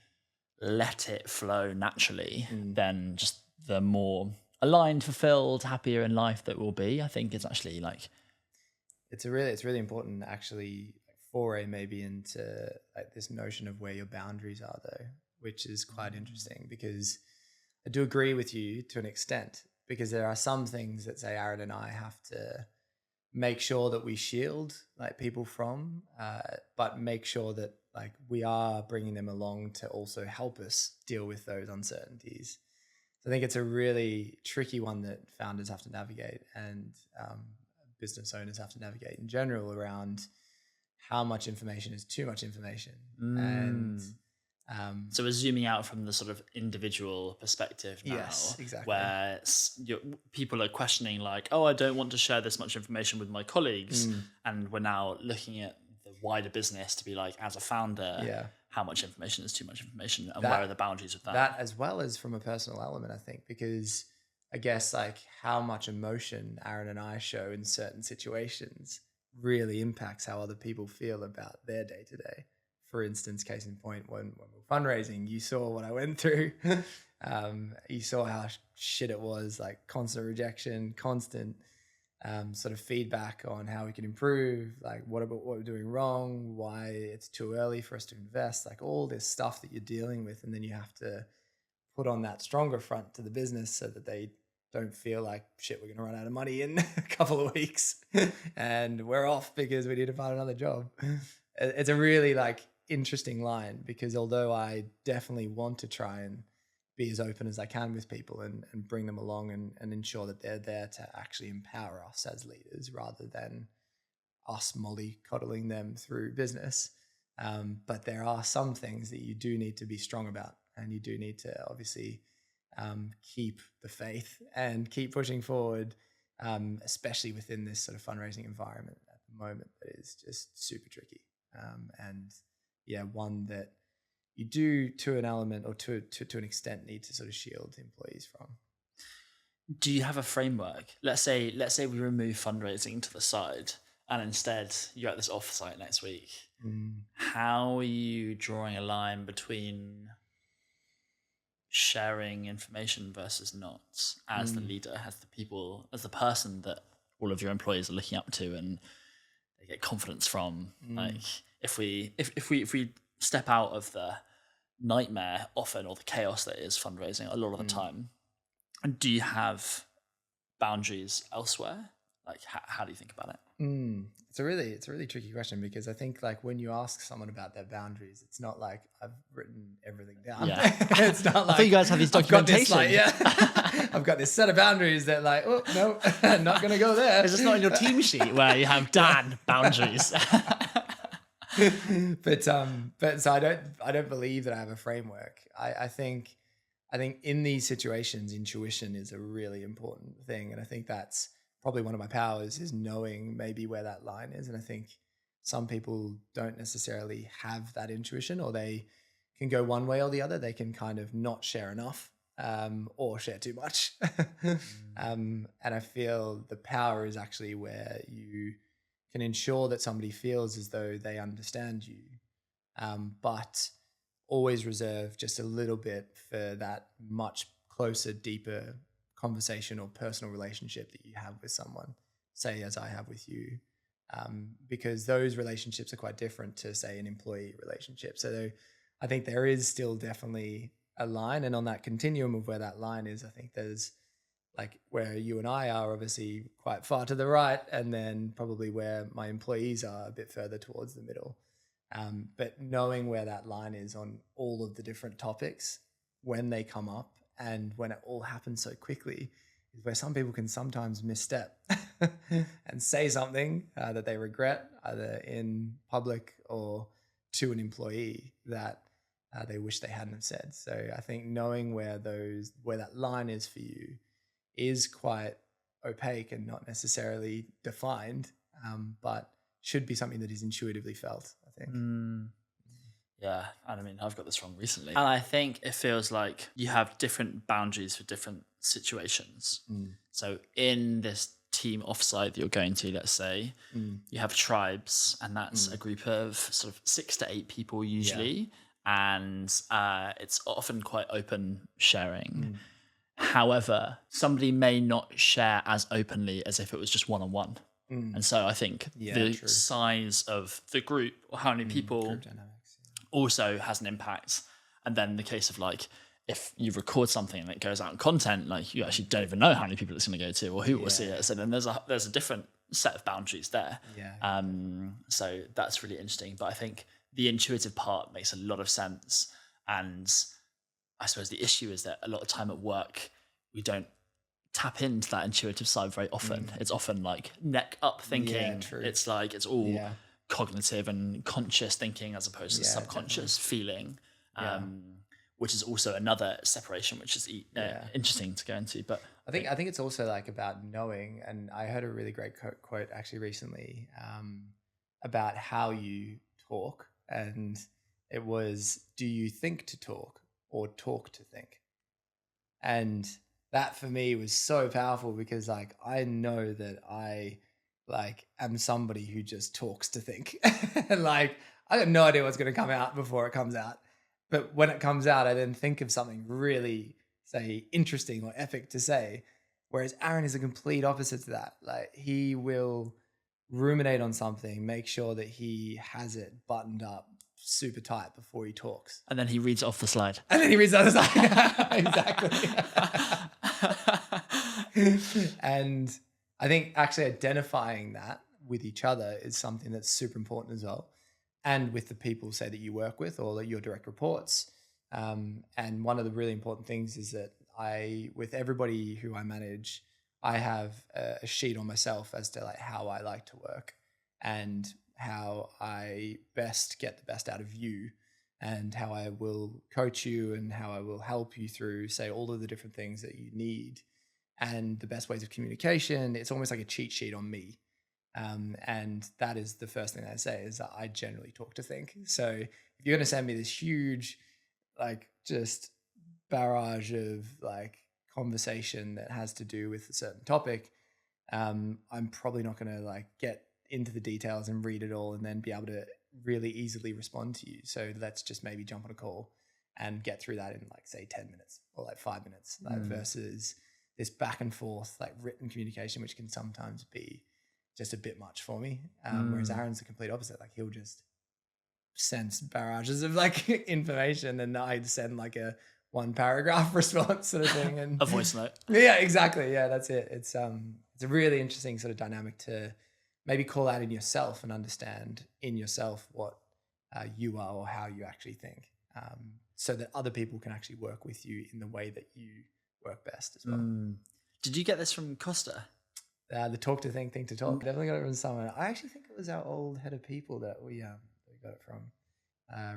let it flow naturally, then just the more aligned, fulfilled, happier in life that we'll be. I think it's actually like, it's really important actually foray maybe into like this notion of where your boundaries are though, which is quite interesting, because I do agree with you to an extent, because there are some things that say Aaron and I have to make sure that we shield like people from, but make sure that like we are bringing them along to also help us deal with those uncertainties. So I think it's a really tricky one that founders have to navigate, and business owners have to navigate in general, around how much information is too much information. And so we're zooming out from the sort of individual perspective now. Yes, exactly. Where people are questioning like, oh, I don't want to share this much information with my colleagues. And we're now looking at the wider business to be like, as a founder, how much information is too much information, and where are the boundaries of that? That, as well as from a personal element, I think, because I guess like how much emotion Aaron and I show in certain situations really impacts how other people feel about their day to day. For instance, case in point, when we were fundraising, you saw what I went through. You saw how shit it was, like constant rejection, constant sort of feedback on how we can improve, like what we're doing wrong, why it's too early for us to invest, like all this stuff that you're dealing with. And then you have to put on that stronger front to the business so that they don't feel like, shit, we're going to run out of money in a couple of weeks and we're off because we need to find another job. It's a really like interesting line, because although I definitely want to try and be as open as I can with people and bring them along and ensure that they're there to actually empower us as leaders rather than us mollycoddling them through business. But there are some things that you do need to be strong about, and you do need to obviously keep the faith and keep pushing forward, especially within this sort of fundraising environment at the moment that is just super tricky. And yeah, one that you do to an element or to an extent need to sort of shield employees from. Do you have a framework? Let's say we remove fundraising to the side and instead you're at this offsite next week. How are you drawing a line between sharing information versus not, as the leader, as the people, as the person that all of your employees are looking up to and they get confidence from? Like, if we step out of the nightmare often, or the chaos that is fundraising a lot of the time, do you have boundaries elsewhere? Like, how do you think about it? It's a really tricky question, because I think like when you ask someone about their boundaries, it's not like I've written everything down. It's not like, I thought you guys have these documentation. I've got this set of boundaries that like, oh no, not going to go there. It's just not in your team sheet where you have Dan boundaries. But so I don't believe that I have a framework. I think in these situations, intuition is a really important thing. And I think that's probably one of my powers, is knowing maybe where that line is. And I think some people don't necessarily have that intuition, or they can go one way or the other. They can kind of not share enough, or share too much. And I feel the power is actually where you can ensure that somebody feels as though they understand you, but always reserve just a little bit for that much closer, deeper conversation or personal relationship that you have with someone, say as I have with you, because those relationships are quite different to, say, an employee relationship. So I think there is still definitely a line, and on that continuum of where that line is, I think there's like where you and I are obviously quite far to the right, and then probably where my employees are a bit further towards the middle. But knowing where that line is on all of the different topics when they come up and when it all happens so quickly is where some people can sometimes misstep and say something that they regret, either in public or to an employee, that they wish they hadn't have said. So I think knowing where that line is for you is quite opaque and not necessarily defined, but should be something that is intuitively felt, I think. Yeah, and I mean, I've got this wrong recently. And I think it feels like you have different boundaries for different situations. So in this team offsite that you're going to, let's say, you have tribes, and that's a group of sort of 6 to 8 people usually. Yeah. And it's often quite open sharing. However, somebody may not share as openly as if it was just one-on-one. And so I think the size of the group or how many people also has an impact. And then the case of like, if you record something and it goes out in content, like you actually don't even know how many people it's going to go to or who will see it. So then there's a different set of boundaries there. So that's really interesting. But I think the intuitive part makes a lot of sense. And I suppose the issue is that a lot of time at work, we don't tap into that intuitive side very often. It's often like neck up thinking. It's like, it's all cognitive and conscious thinking as opposed to subconscious feeling, which is also another separation, which is interesting to go into. But I think it's also like about knowing, and I heard a really great quote actually recently about how you talk, and it was, do you think to talk or talk to think? And that for me was so powerful, because like I know that I like am somebody who just talks to think. Like I got no idea what's going to come out before it comes out, but when it comes out, I then think of something really, say, interesting or epic to say. Whereas Aaron is a complete opposite to that. Like he will ruminate on something, make sure that he has it buttoned up super tight before he talks. And then he reads it off the slide. Exactly. And I think actually identifying that with each other is something that's super important as well. And with the people, say, that you work with or your direct reports. And one of the really important things is that with everybody who I manage, I have a sheet on myself as to like how I like to work and how I best get the best out of you, and how I will coach you and how I will help you through, say, all of the different things that you need and the best ways of communication. It's almost like a cheat sheet on me. And that is the first thing I say, is that I generally talk to think. So if you're going to send me this huge, like just barrage of like conversation that has to do with a certain topic, I'm probably not going to like get into the details and read it all and then be able to really easily respond to you. So let's just maybe jump on a call and get through that in like, say, 10 minutes or like 5 minutes, like versus this back and forth, like written communication, which can sometimes be just a bit much for me. Whereas Aaron's the complete opposite. Like he'll just send barrages of like information, and I'd send like a 1 paragraph response sort of thing. And a voice note. Yeah, exactly. Yeah, that's it. It's a really interesting sort of dynamic to maybe call out in yourself and understand in yourself what you are or how you actually think, so that other people can actually work with you in the way that you work best as well. Did you get this from Costa? The talk to think to talk. Definitely got it from someone. I actually think it was our old head of people that we got it from,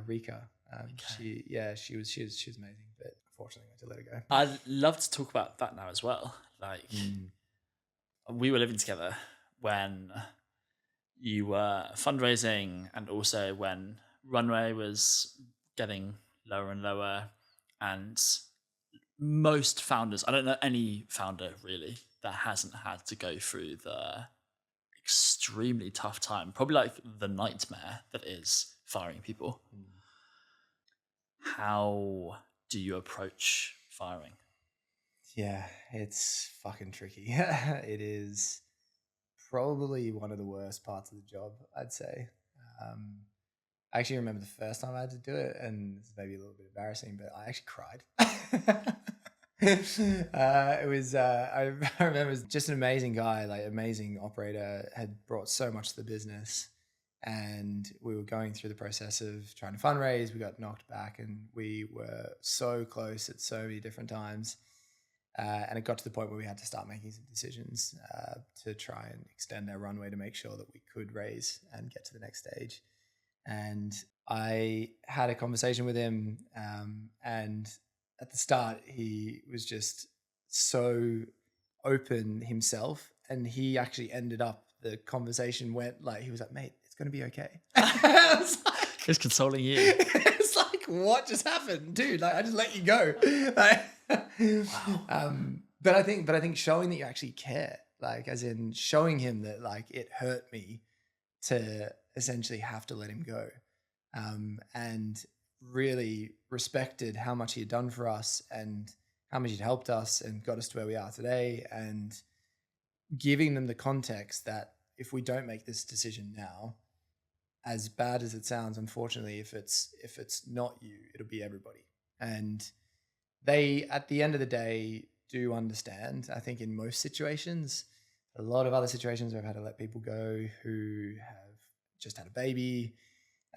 Rika. Okay. She was amazing, but unfortunately I had to let her go. I'd love to talk about that now as well. Like we were living together when you were fundraising, and also when runway was getting lower and lower, and most founders, I don't know any founder really that hasn't had to go through the extremely tough time, probably like the nightmare that is firing people. How do you approach firing? Yeah, it's fucking tricky. It is probably one of the worst parts of the job, I'd say. I actually remember the first time I had to do it, and it's maybe a little bit embarrassing, but I actually cried. It was, I remember it was just an amazing guy, like amazing operator, had brought so much to the business. And we were going through the process of trying to fundraise. We got knocked back, and we were so close at so many different times. And it got to the point where we had to start making some decisions to try and extend our runway to make sure that we could raise and get to the next stage. And I had a conversation with him, and at the start, he was just so open himself, and he actually ended up, the conversation went like, he was like, mate, it's going to be okay. I was like, He's consoling you. it's like, what just happened, dude? Like, I just let you go. Like, Wow. but I think showing that you actually care, like, as in showing him that, like, it hurt me to essentially have to let him go, and really respected how much he had done for us and how much he'd helped us and got us to where we are today, and giving them the context that if we don't make this decision now, as bad as it sounds, unfortunately, if it's not you, it'll be everybody. And they, at the end of the day, do understand. I think in most situations, a lot of other situations where I've had to let people go who have just had a baby,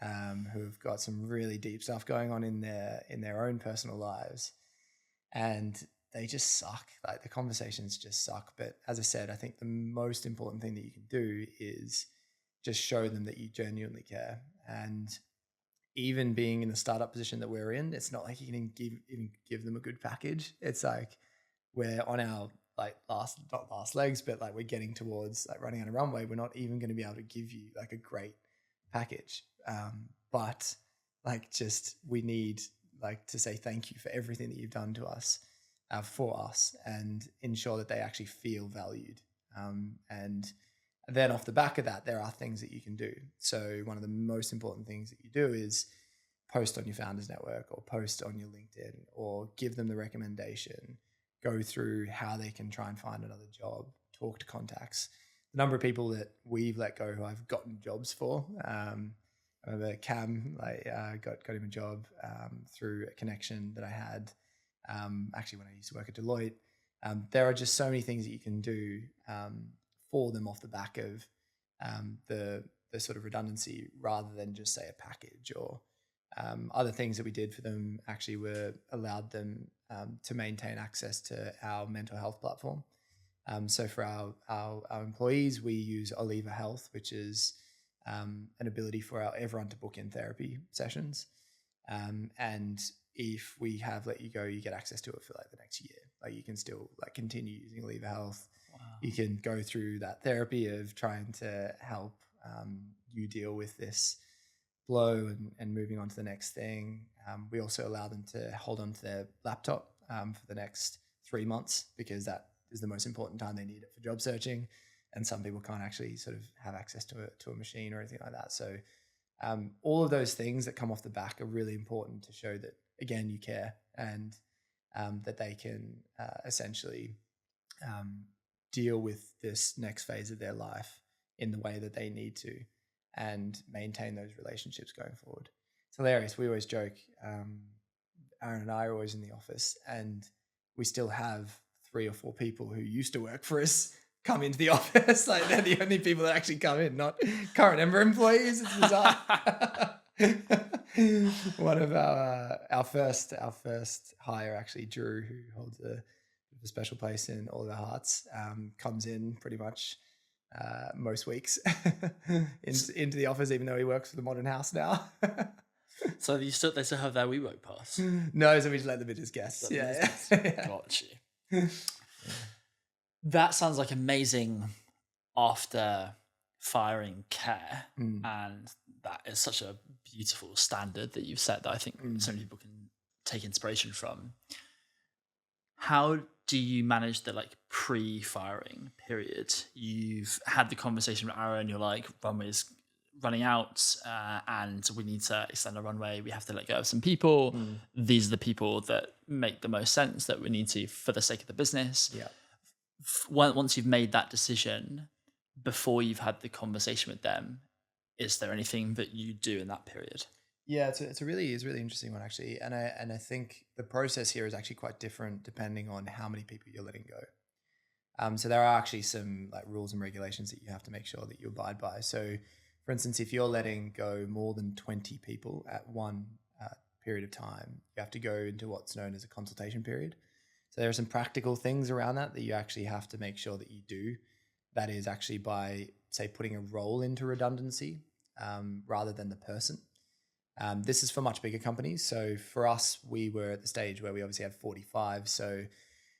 who have got some really deep stuff going on in their own personal lives, and they just suck. Like, the conversations just suck. But as I said, I think the most important thing that you can do is just show them that you genuinely care. And even being in the startup position that we're in, it's not like you can even give them a good package. It's like we're on our not last legs, but like we're getting towards like running out of runway. We're not even going to be able to give you like a great package. But like, just, we need like to say thank you for everything that you've done to us, for us, and ensure that they actually feel valued. And then off the back of that, there are things that you can do. So one of the most important things that you do is post on your Founders Network, or post on your LinkedIn, or give them the recommendation, go through how they can try and find another job, talk to contacts. The number of people that we've let go who I've gotten jobs for, I remember Cam, got him a job through a connection that I had, actually when I used to work at Deloitte. There are just so many things that you can do for them off the back of the sort of redundancy, rather than just say a package. Or other things that we did for them actually were allowed them to maintain access to our mental health platform. So for our employees, we use Oliva Health, which is an ability for everyone to book in therapy sessions. And if we have let you go, you get access to it for like the next year. Like, you can still like continue using Oliva Health. Wow. You can go through that therapy of trying to help you deal with this blow and moving on to the next thing. We also allow them to hold on to their laptop for the next 3 months, because that is the most important time they need it for job searching. And some people can't actually sort of have access to a machine or anything like that. So all of those things that come off the back are really important to show that, again, you care, and that they can essentially deal with this next phase of their life in the way that they need to, and maintain those relationships going forward. It's hilarious. We always joke, Aaron and I are always in the office, and we still have 3 or 4 people who used to work for us come into the office. Like, they're the only people that actually come in, not current Ember employees. It's bizarre. One of our first hire, actually, Drew, who holds a special place in all of our hearts, comes in pretty much most weeks into the office, even though he works for the Modern House now. So they still have their WeWork pass? No, so we just let them in as guests. Yeah. Got you. That sounds like amazing after firing care, and that is such a beautiful standard that you've set that I think so many people can take inspiration from. How do you manage the like pre-firing period? You've had the conversation with Aaron, you're like, runway's running out, and we need to extend the runway. We have to let go of some people. These are the people that make the most sense, that we need to for the sake of the business. Yeah. Once you've made that decision, before you've had the conversation with them, is there anything that you do in that period? Yeah, it's a really interesting one actually, and I think the process here is actually quite different depending on how many people you're letting go. So there are actually some like rules and regulations that you have to make sure that you abide by. So, for instance, if you're letting go more than 20 people at one period of time, you have to go into what's known as a consultation period. So there are some practical things around that you actually have to make sure that you do. That is actually by, say, putting a role into redundancy rather than the person. This is for much bigger companies. So for us, we were at the stage where we obviously had 45. So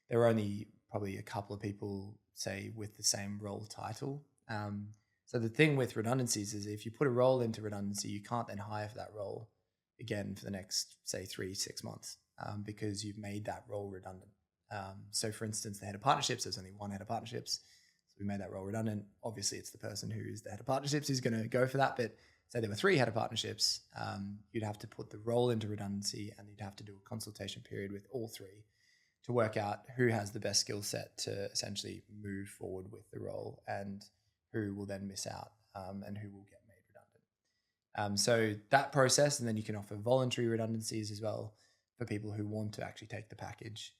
there were only probably a couple of people, say, with the same role title. So the thing with redundancies is if you put a role into redundancy, you can't then hire for that role again for the next, say, 3-6 months because you've made that role redundant. So for instance, the head of partnerships, there's only one head of partnerships. So we made that role redundant. Obviously, it's the person who is the head of partnerships who's going to go for that. But say there were 3 head of partnerships, you'd have to put the role into redundancy and you'd have to do a consultation period with all 3 to work out who has the best skill set to essentially move forward with the role and who will then miss out and who will get made redundant. So that process, and then you can offer voluntary redundancies as well for people who want to actually take the package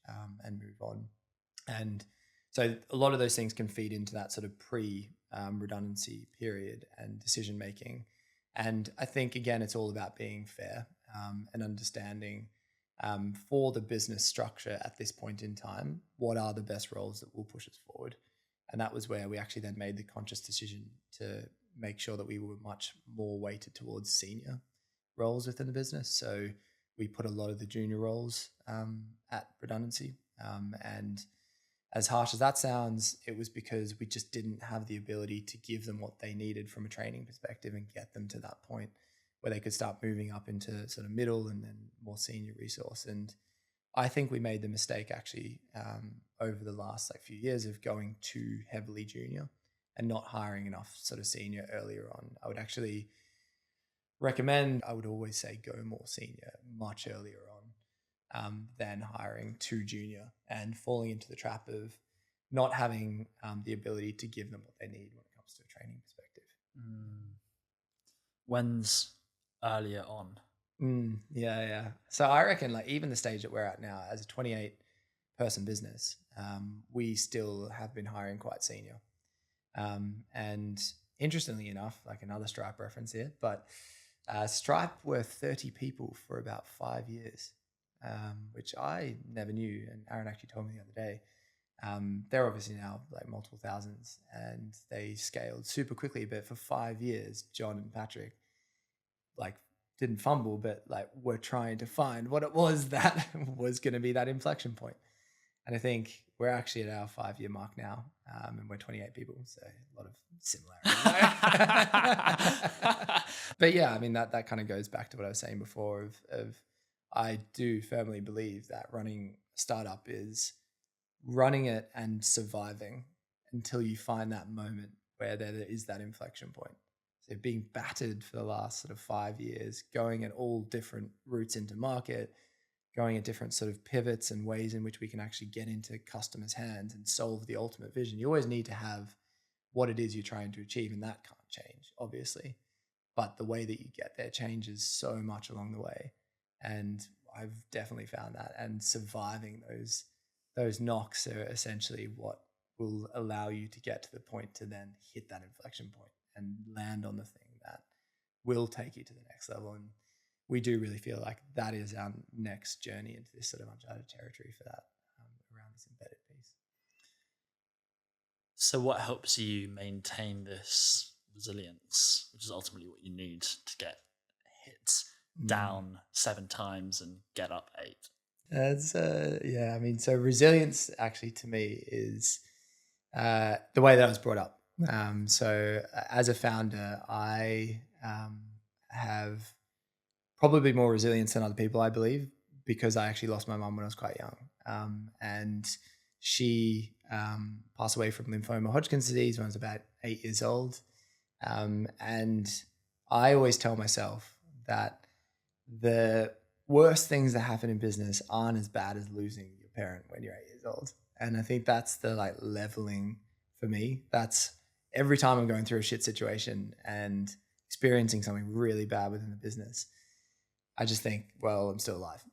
and move on. And so a lot of those things can feed into that sort of pre-redundancy period and decision making. And I think, again, it's all about being fair and understanding for the business structure at this point in time, what are the best roles that will push us forward? And that was where we actually then made the conscious decision to make sure that we were much more weighted towards senior roles within the business. So we put a lot of the junior roles at redundancy. And as harsh as that sounds, it was because we just didn't have the ability to give them what they needed from a training perspective and get them to that point where they could start moving up into sort of middle and then more senior resource. And I think we made the mistake actually over the last few years of going too heavily junior and not hiring enough sort of senior earlier on. I would actually recommend, I would always say go more senior much earlier on than hiring too junior and falling into the trap of not having the ability to give them what they need when it comes to a training perspective. When's earlier on? Yeah. So I reckon even the stage that we're at now as a 28-person business, we still have been hiring quite senior. And interestingly enough, another Stripe reference here, but Stripe were 30 people for about 5 years, which I never knew. And Aaron actually told me the other day. They're obviously now multiple thousands and they scaled super quickly. But for 5 years, John and Patrick didn't fumble, but were trying to find what it was that was going to be that inflection point. And I think we're actually at our 5-year mark now, and we're 28 people, so a lot of similarities. But yeah, I mean that kind of goes back to what I was saying before of I do firmly believe that running a startup is running it and surviving until you find that moment where there is that inflection point. So being battered for the last sort of 5 years, going at all different routes into market, going at different sort of pivots and ways in which we can actually get into customers' hands and solve the ultimate vision. You always need to have what it is you're trying to achieve, and that can't change, obviously. But the way that you get there changes so much along the way. And I've definitely found that. And surviving those knocks are essentially what will allow you to get to the point to then hit that inflection point and land on the thing that will take you to the next level. And we do really feel like that is our next journey into this sort of uncharted territory for that around this embedded piece. So what helps you maintain this resilience, which is ultimately what you need to get hit down 7 times and get up 8? That's yeah, I mean, so resilience actually to me is the way that I was brought up. So as a founder, I have probably more resilience than other people, I believe, because I actually lost my mum when I was quite young. And she passed away from lymphoma Hodgkin's disease when I was about 8 years old. And I always tell myself that the worst things that happen in business aren't as bad as losing your parent when you're 8 years old. And I think that's the leveling for me. That's every time I'm going through a shit situation, and experiencing something really bad within the business, I just think, well, I'm still alive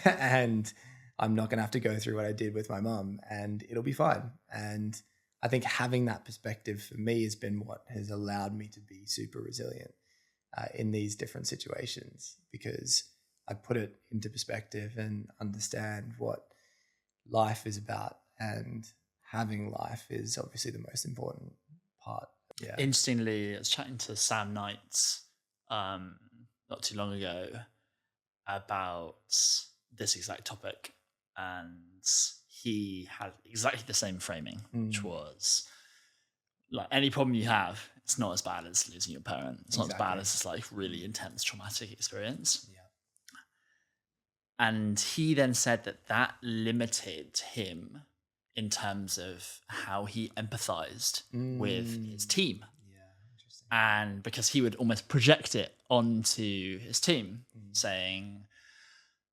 and I'm not going to have to go through what I did with my mum, and it'll be fine. And I think having that perspective for me has been what has allowed me to be super resilient in these different situations, because I put it into perspective and understand what life is about, and having life is obviously the most important part. Yeah. Interestingly, I was chatting to Sam Knight not too long ago about this exact topic, and he had exactly the same framing, which was like, any problem you have, it's not as bad as losing your parent. It's not as bad as this like really intense traumatic experience. Yeah. And he then said that limited him in terms of how he empathized with his team. Yeah, interesting. And because he would almost project it onto his team, saying,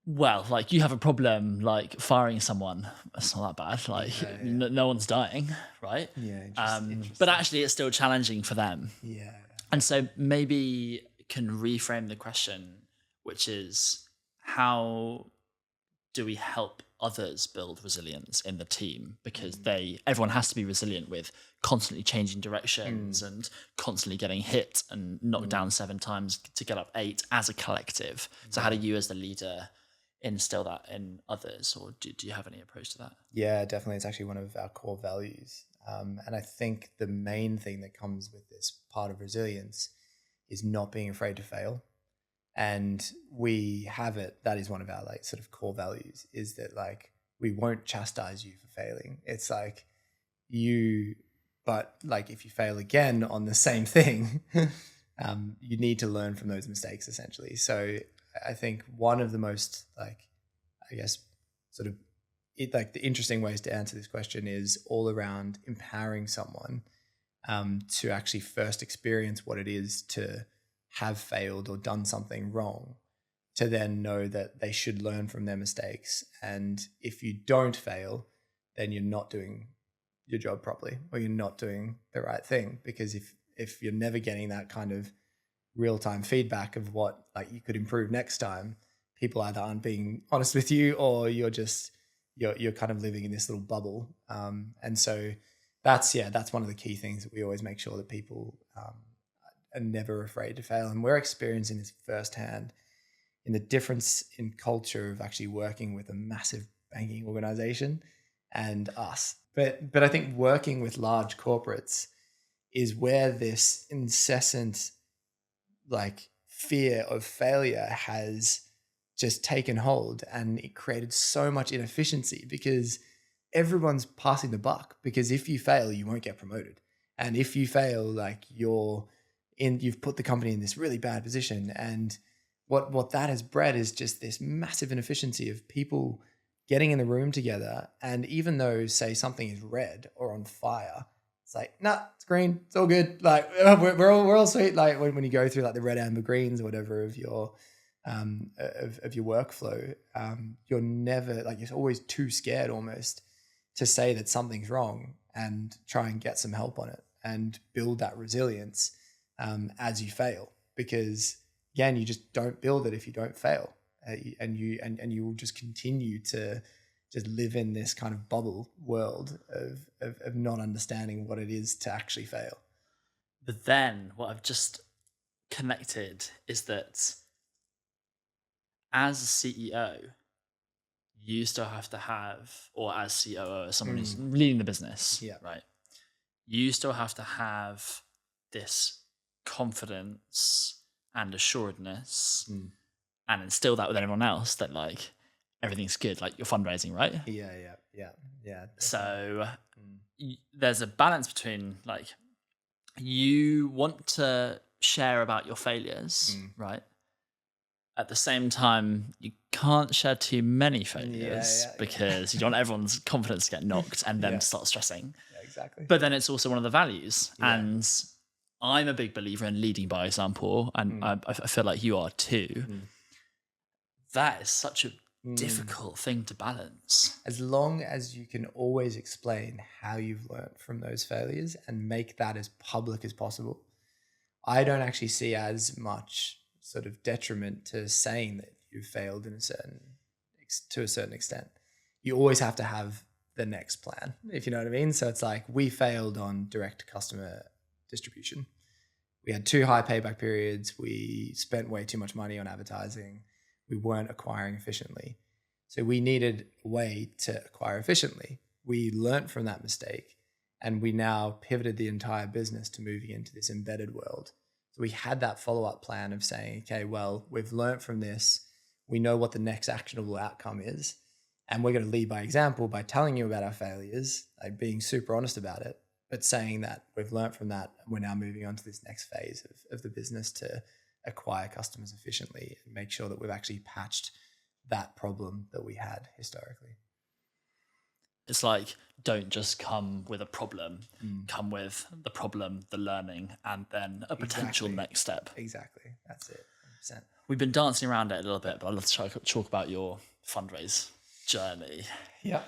well, like, you have a problem like firing someone, it's not that bad, like no one's dying, right? Yeah, interesting. But actually it's still challenging for them. Yeah. And so maybe can reframe the question, which is, how do we help others build resilience in the team? Because everyone has to be resilient with constantly changing directions and constantly getting hit and knocked down 7 times to get up 8 as a collective. So how do you as the leader instill that in others, or do you have any approach to that? Yeah, definitely. It's actually one of our core values. And I think the main thing that comes with this part of resilience is not being afraid to fail. And we have it, that is one of our like sort of core values, is that like, we won't chastise you for failing. It's like but like if you fail again on the same thing, you need to learn from those mistakes essentially. So I think one of the most like, I guess, sort of the interesting ways to answer this question is all around empowering someone to actually first experience what it is to have failed or done something wrong, to then know that they should learn from their mistakes. And if you don't fail, then you're not doing your job properly, or you're not doing the right thing. Because if you're never getting that kind of real-time feedback of what like you could improve next time, people either aren't being honest with you, or you're kind of living in this little bubble. And so that's one of the key things that we always make sure that people are never afraid to fail. And we're experiencing this firsthand in the difference in culture of actually working with a massive banking organization and us. But I think working with large corporates is where this incessant like fear of failure has just taken hold, and it created so much inefficiency because everyone's passing the buck. Because if you fail, you won't get promoted. And if you fail, like you've put the company in this really bad position. And what that has bred is just this massive inefficiency of people getting in the room together. And even though, say, something is red or on fire, it's like, nah, it's green, it's all good. Like we're all sweet. Like when you go through like the red, amber, greens or whatever of your of your workflow, you're never like, you're always too scared almost to say that something's wrong and try and get some help on it and build that resilience as you fail. Because again, you just don't build it if you don't fail, and you will just continue to just live in this kind of bubble world of not understanding what it is to actually fail. But then what I've just connected is that as a CEO, you still have to have, or as COO, as someone who's leading the business, right? You still have to have this confidence and assuredness and instill that with everyone else that like everything's good, like you're fundraising, right? Yeah. So there's a balance between like, you want to share about your failures, right? At the same time, you can't share too many failures because you don't want everyone's confidence to get knocked and them start stressing. Yeah, exactly. But then it's also one of the values. And I'm a big believer in leading by example. And I feel like you are too. That is such a difficult thing to balance. As long as you can always explain how you've learned from those failures and make that as public as possible. I don't actually see as much sort of detriment to saying that you've failed to a certain extent. You always have to have the next plan, if you know what I mean. So it's like, we failed on direct customer distribution. We had too high payback periods. We spent way too much money on advertising. We weren't acquiring efficiently. So we needed a way to acquire efficiently. We learned from that mistake, and we now pivoted the entire business to moving into this embedded world. So we had that follow-up plan of saying, okay, well, we've learned from this. We know what the next actionable outcome is. And we're going to lead by example by telling you about our failures, like being super honest about it, but saying that we've learned from that. And we're now moving on to this next phase of the business to acquire customers efficiently and make sure that we've actually patched that problem that we had historically. It's like, don't just come with a problem, come with the problem, the learning, and then a potential next step. Exactly. That's it. 100%. We've been dancing around it a little bit, but I'd love to talk about your fundraise journey. Yeah.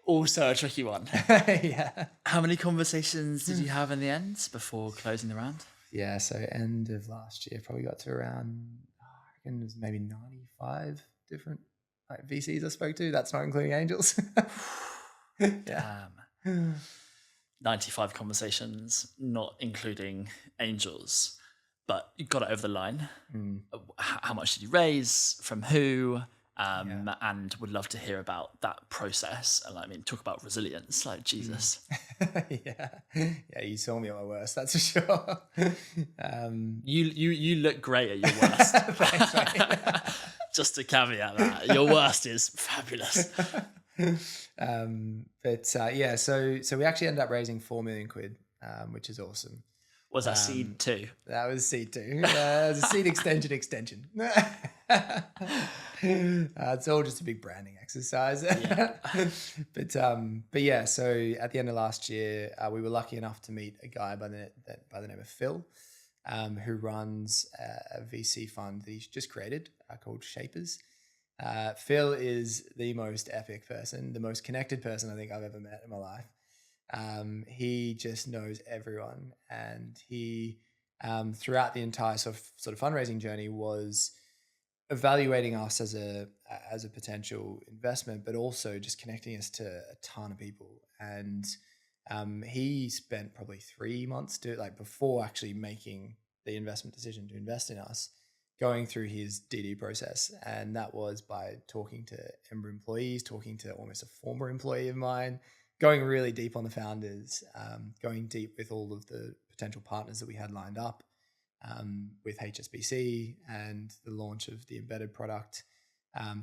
Also a tricky one. Yeah. How many conversations did you have in the end before closing the round? Yeah. So end of last year, probably got to around, I reckon it was maybe 95 different VCs I spoke to. That's not including angels. Damn. 95 conversations, not including angels, but you got it over the line. How much did you raise? From who? And would love to hear about that process. And I mean, talk about resilience, like Jesus. Yeah, you saw me at my worst, that's for sure. You look great at your worst. Thanks, mate. Just to caveat that, your worst is fabulous. So we actually ended up raising 4 million quid, which is awesome. Was that seed 2? That was seed 2. It was a seed extension. It's all just a big branding exercise. Yeah. But yeah, so at the end of last year, we were lucky enough to meet a guy by the name of Phil, who runs a VC fund that he's just created called Shapers. Phil is the most epic person, the most connected person I think I've ever met in my life. He just knows everyone, and he throughout the entire sort of fundraising journey was evaluating us as a potential investment, but also just connecting us to a ton of people. And he spent probably 3 months before actually making the investment decision to invest in us, going through his DD process. And that was by talking to Ember employees, talking to almost a former employee of mine, going really deep on the founders, going deep with all of the potential partners that we had lined up, with HSBC and the launch of the embedded product.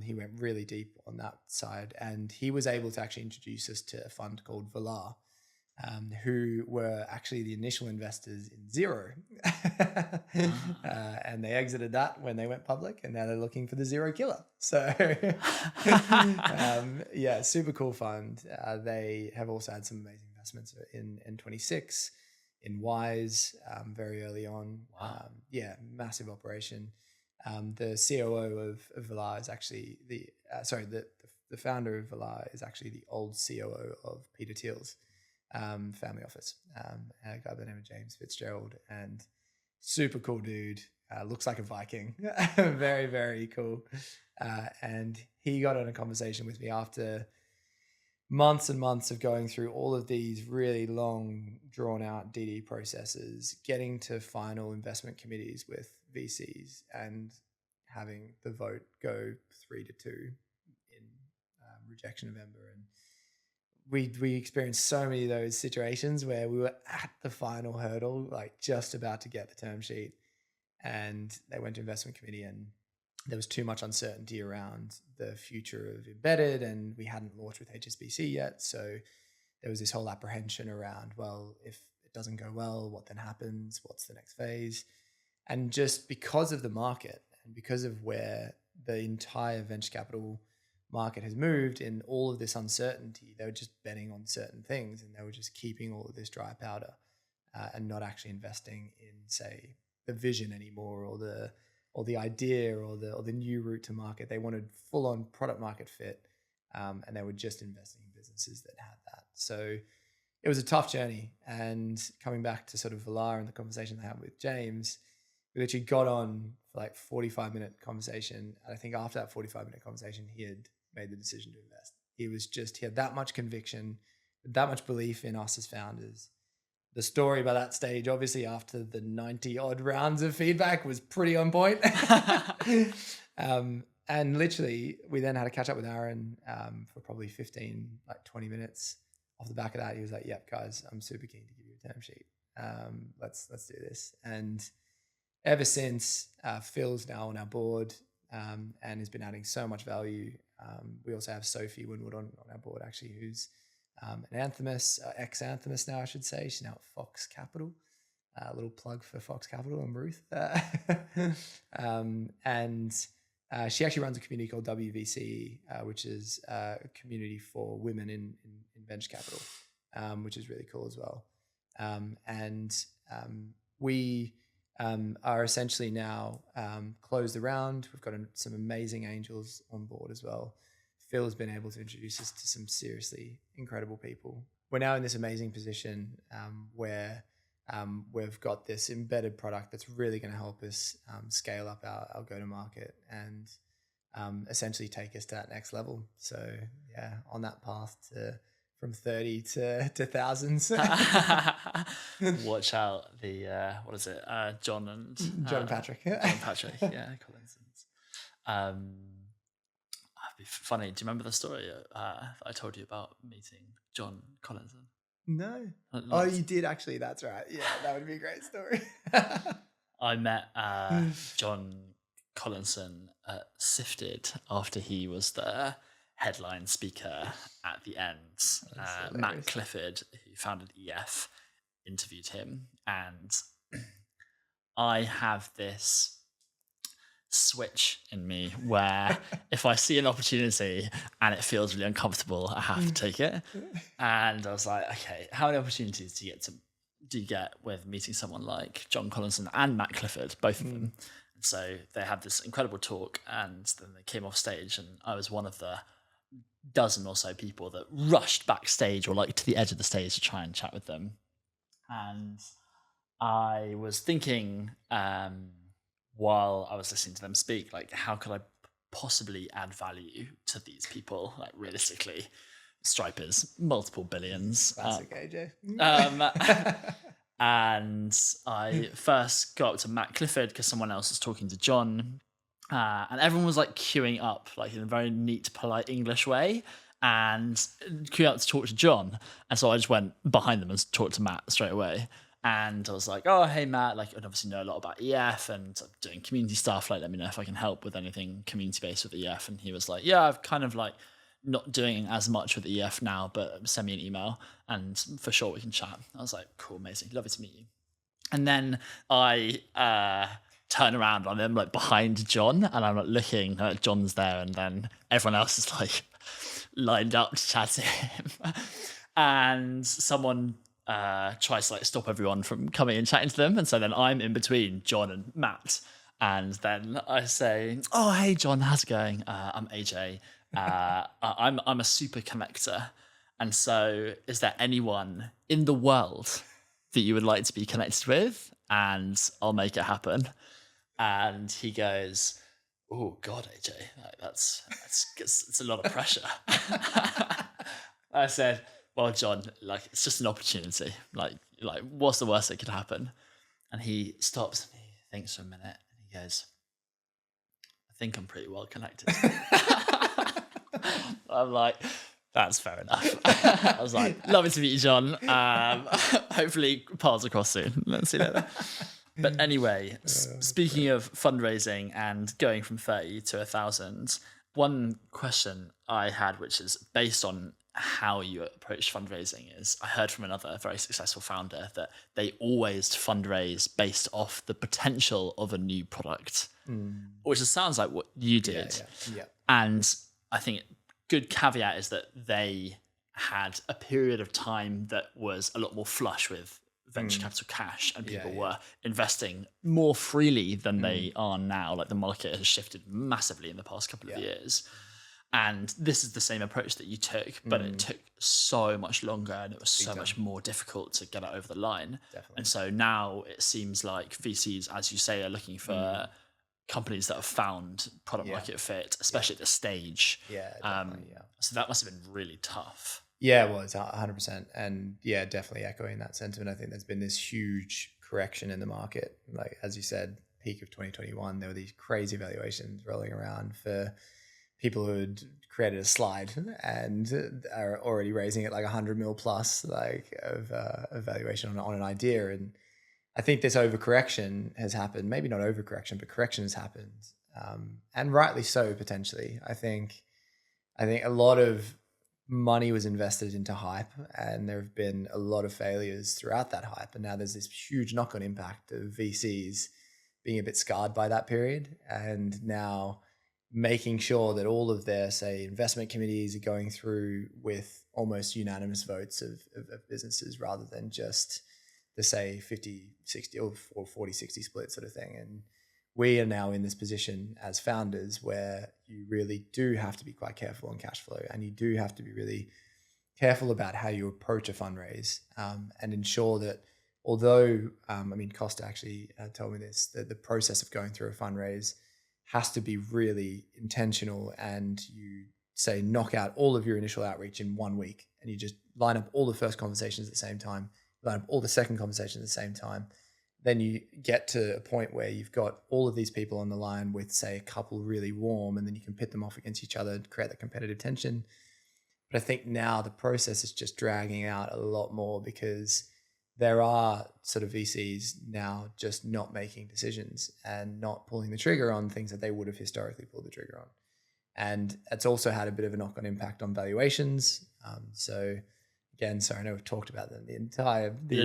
He went really deep on that side, and he was able to actually introduce us to a fund called Valar, who were actually the initial investors in Xero. And they exited that when they went public, and now they're looking for the Xero killer. So super cool fund. They have also had some amazing investments in N26, in Wise, very early on. Wow. Massive operation. The COO of Valar is actually the founder of Valar is actually the old COO of Peter Thiel's family office, a guy by the name of James Fitzgerald, and super cool dude. Looks like a Viking. Very, very cool. And he got on a conversation with me after months and months of going through all of these really long, drawn out DD processes, getting to final investment committees with VCs and having the vote go 3-2 in rejection of Ember. And we experienced so many of those situations where we were at the final hurdle, like just about to get the term sheet, and they went to investment committee, and there was too much uncertainty around the future of embedded, and we hadn't launched with HSBC yet. So there was this whole apprehension around, well, if it doesn't go well, what then happens? What's the next phase? And just because of the market and because of where the entire venture capital market has moved in all of this uncertainty, they were just betting on certain things, and they were just keeping all of this dry powder and not actually investing in, say, the vision anymore, or the idea, or the new route to market. They wanted full on product market fit, and they were just investing in businesses that had that. So it was a tough journey. And coming back to sort of Valar and the conversation I had with James, we literally got on for like 45-minute conversation. And I think after that 45-minute conversation, he had made the decision to invest. He had that much conviction, that much belief in us as founders. The story by that stage, obviously after the 90 odd rounds of feedback, was pretty on point. And literally we then had a catch up with Aaron for probably 20 minutes. Off the back of that, he was like, yep, guys, I'm super keen to give you a term sheet. Let's do this. And ever since, Phil's now on our board and has been adding so much value. We also have Sophie Winwood on our board, actually, who's an Anthemis, ex-Anthemis now, I should say. She's now at Fox Capital. A little plug for Fox Capital and Ruth. And she actually runs a community called WVC, which is a community for women in venture capital, which is really cool as well. We are essentially now closed around. We've got some amazing angels on board as well. Phil has been able to introduce us to some seriously incredible people. We're now in this amazing position where we've got this embedded product that's really going to help us scale up our go-to-market and essentially take us to that next level. So yeah, on that path from 30 to thousands. Watch out the what is it? John and Patrick. John Patrick, yeah, Collinsons. It'd be funny. Do you remember the story I told you about meeting John Collinson? No. Oh, you did actually. That's right. Yeah, that would be a great story. I met John Collinson at Sifted after he was the headline speaker at the end. Matt Clifford, who founded EF, interviewed him, and I have this switch in me where if I see an opportunity and it feels really uncomfortable, I have to take it. And I was like, okay, how many opportunities do you get with meeting someone like John Collinson and Matt Clifford, both of them? And so they had this incredible talk, and then they came off stage, and I was one of the dozen or so people that rushed backstage or like to the edge of the stage to try and chat with them. And I was thinking, while I was listening to them speak, like, how could I possibly add value to these people? Like, realistically, Striper's multiple billions. Classic AJ. And I first got up to Matt Clifford because someone else was talking to John, and everyone was like queuing up, like in a very neat, polite English way, and queuing up to talk to John. And so I just went behind them and talked to Matt straight away. And I was like, oh, hey, Matt, like, I obviously know a lot about EF and I'm doing community stuff. Like, let me know if I can help with anything community-based with EF. And he was like, yeah, I've kind of like not doing as much with EF now, but send me an email and for sure we can chat. I was like, cool, amazing. Lovely to meet you. And then I turn around and I'm like behind John and I'm like looking at John's there, and then everyone else is like lined up to chat to him. And someone tries to like stop everyone from coming and chatting to them, and so then I'm in between John and Matt, and then I say, "Oh, hey, John, how's it going? I'm AJ. I'm a super connector, and so is there anyone in the world that you would like to be connected with? And I'll make it happen." And he goes, "Oh God, AJ, like, that's it's a lot of pressure." I said, well, John, like, it's just an opportunity. Like, what's the worst that could happen? And he stops and he thinks for a minute and he goes, I think I'm pretty well connected. I'm like, that's fair enough. I was like, lovely to meet you, John. Hopefully paths across soon. Let's see later. But anyway, speaking of fundraising and going from 30 to 1,000, one question I had, which is based on how you approach fundraising, is I heard from another very successful founder that they always fundraise based off the potential of a new product, which sounds like what you did. Yeah. And I think good caveat is that they had a period of time that was a lot more flush with venture capital cash, and people were investing more freely than they are now. Like, the market has shifted massively in the past couple of years. And this is the same approach that you took, but it took so much longer and it was so much more difficult to get it over the line. Definitely. And so now it seems like VCs, as you say, are looking for companies that have found product market fit, especially at this stage. Yeah, definitely, So that must have been really tough. Yeah, it was 100%. And yeah, definitely echoing that sentiment. I think there's been this huge correction in the market. Like, as you said, peak of 2021, there were these crazy valuations rolling around for people who had created a slide and are already raising it like 100 mil plus like of valuation on an idea. And I think this overcorrection has happened, maybe not overcorrection, but correction has happened. And rightly so, potentially. I think a lot of money was invested into hype and there have been a lot of failures throughout that hype. And now there's this huge knock-on impact of VCs being a bit scarred by that period. And now making sure that all of their, say, investment committees are going through with almost unanimous votes of businesses rather than just the, say, 50-60 or 40-60 split sort of thing. And we are now in this position as founders where you really do have to be quite careful on cash flow and you do have to be really careful about how you approach a fundraise and ensure that although, Costa actually told me this, that the process of going through a fundraise has to be really intentional and you say knock out all of your initial outreach in 1 week and you just line up all the first conversations at the same time, line up all the second conversations at the same time. Then you get to a point where you've got all of these people on the line with, say, a couple really warm, and then you can pit them off against each other and create that competitive tension. But I think now the process is just dragging out a lot more because there are sort of VCs now just not making decisions and not pulling the trigger on things that they would have historically pulled the trigger on. And it's also had a bit of a knock-on impact on valuations. So again, sorry, I know we've talked about them the entire time. We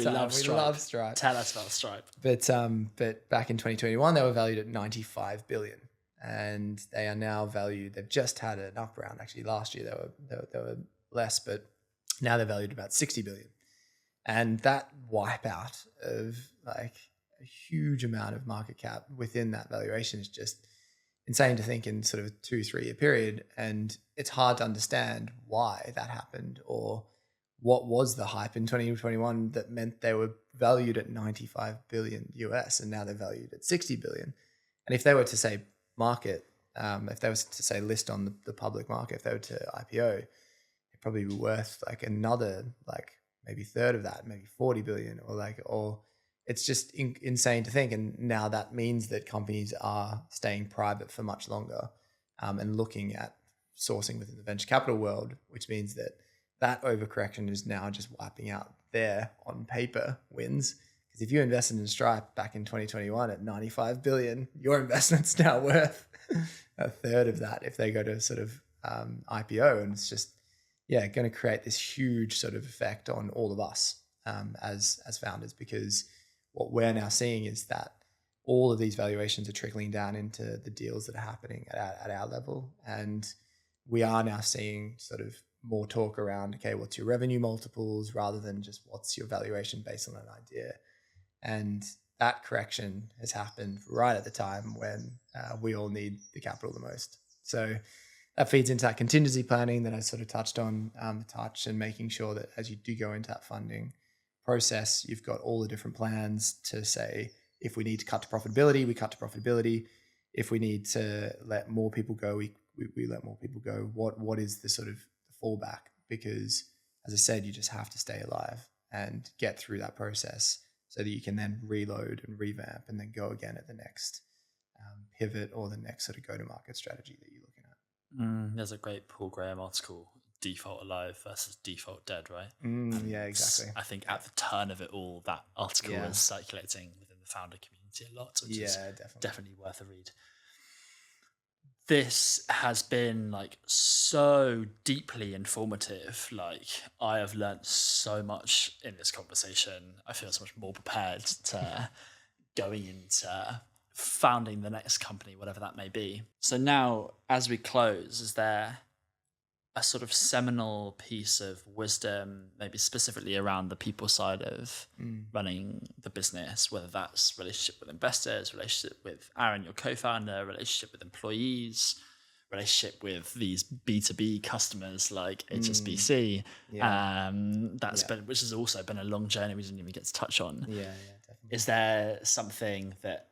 love Stripe. Tell us about Stripe. But back in 2021, they were valued at 95 billion. And they are now valued, they've just had an up round. Actually, last year they were less, but now they're valued about 60 billion. And that wipeout of like a huge amount of market cap within that valuation is just insane to think in sort of a 2-3 year period. And it's hard to understand why that happened or what was the hype in 2021 that meant they were valued at 95 billion US and now they're valued at 60 billion. And if they were to say market, if they were to say list on the public market, if they were to IPO, it'd probably be worth like another like maybe third of that, maybe 40 billion or it's just insane to think. And now that means that companies are staying private for much longer and looking at sourcing within the venture capital world, which means that overcorrection is now just wiping out their on paper wins. Because if you invested in Stripe back in 2021 at 95 billion, your investment's now worth a third of that if they go to sort of IPO. And it's just, going to create this huge sort of effect on all of us as founders, because what we're now seeing is that all of these valuations are trickling down into the deals that are happening at our level. And we are now seeing sort of more talk around, okay, what's your revenue multiples rather than just what's your valuation based on an idea. And that correction has happened right at the time when we all need the capital the most. So that feeds into that contingency planning that I sort of touched on, and making sure that as you do go into that funding process, you've got all the different plans to say, if we need to cut to profitability, we cut to profitability. If we need to let more people go, we let more people go. What is the sort of fallback? Because as I said, you just have to stay alive and get through that process so that you can then reload and revamp and then go again at the next pivot or the next sort of go-to-market strategy that you're looking at. There's a great Paul Graham article, Default Alive versus Default Dead, right? Yeah, exactly. I think at the turn of it all, that article was circulating within the founder community a lot, which is definitely worth a read. This has been like so deeply informative. Like I have learned so much in this conversation. I feel so much more prepared to going into founding the next company, whatever that may be. So now, as we close, is there a sort of seminal piece of wisdom, maybe specifically around the people side of running the business, whether that's relationship with investors, relationship with Aaron, your co-founder, relationship with employees, relationship with these B2B customers like HSBC. Which has also been a long journey we didn't even get to touch on. Yeah, definitely. Is there something that,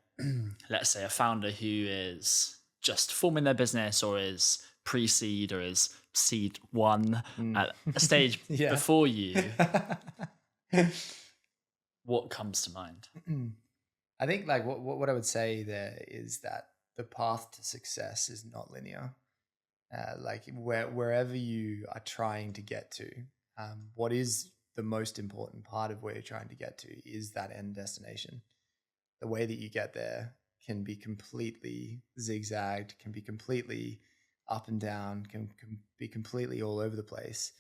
let's say, a founder who is just forming their business or is pre-seed or is seed one at a stage before you, what comes to mind? I think like what I would say there is that the path to success is not linear. Like wherever you are trying to get to, what is the most important part of where you're trying to get to is that end destination. The way that you get there can be completely zigzagged, can be completely up and down, can be completely all over the place.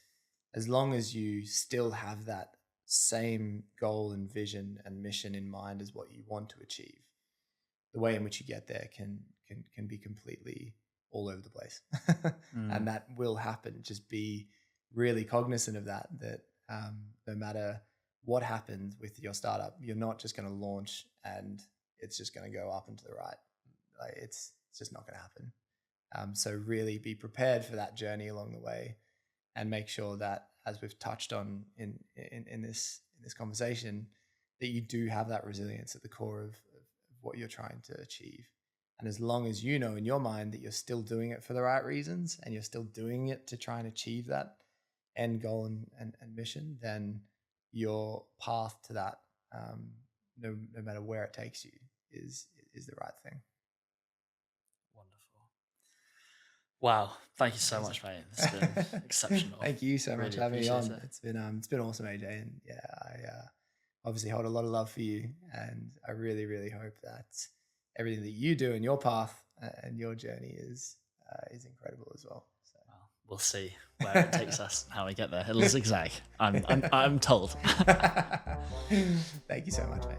As long as you still have that same goal and vision and mission in mind as what you want to achieve, the way in which you get there can be completely all over the place. And that will happen. Just be really cognizant of that no matter what happens with your startup, you're not just going to launch and it's just going to go up and to the right. Like it's just not going to happen. So really be prepared for that journey along the way, and make sure that, as we've touched on in this conversation, that you do have that resilience at the core of what you're trying to achieve. And as long as you know in your mind that you're still doing it for the right reasons and you're still doing it to try and achieve that end goal and mission, then your path to that, no matter where it takes you, is the right thing. Wonderful. Wow. Thank you so much, mate. It's been exceptional. Thank you so much for having me on. It. It's been awesome, AJ. And I obviously hold a lot of love for you, and I really, really hope that everything that you do in your path and your journey is incredible as well. So. Well, we'll see where it takes us, how we get there. It'll zigzag. I'm told. Thank you so much, mate.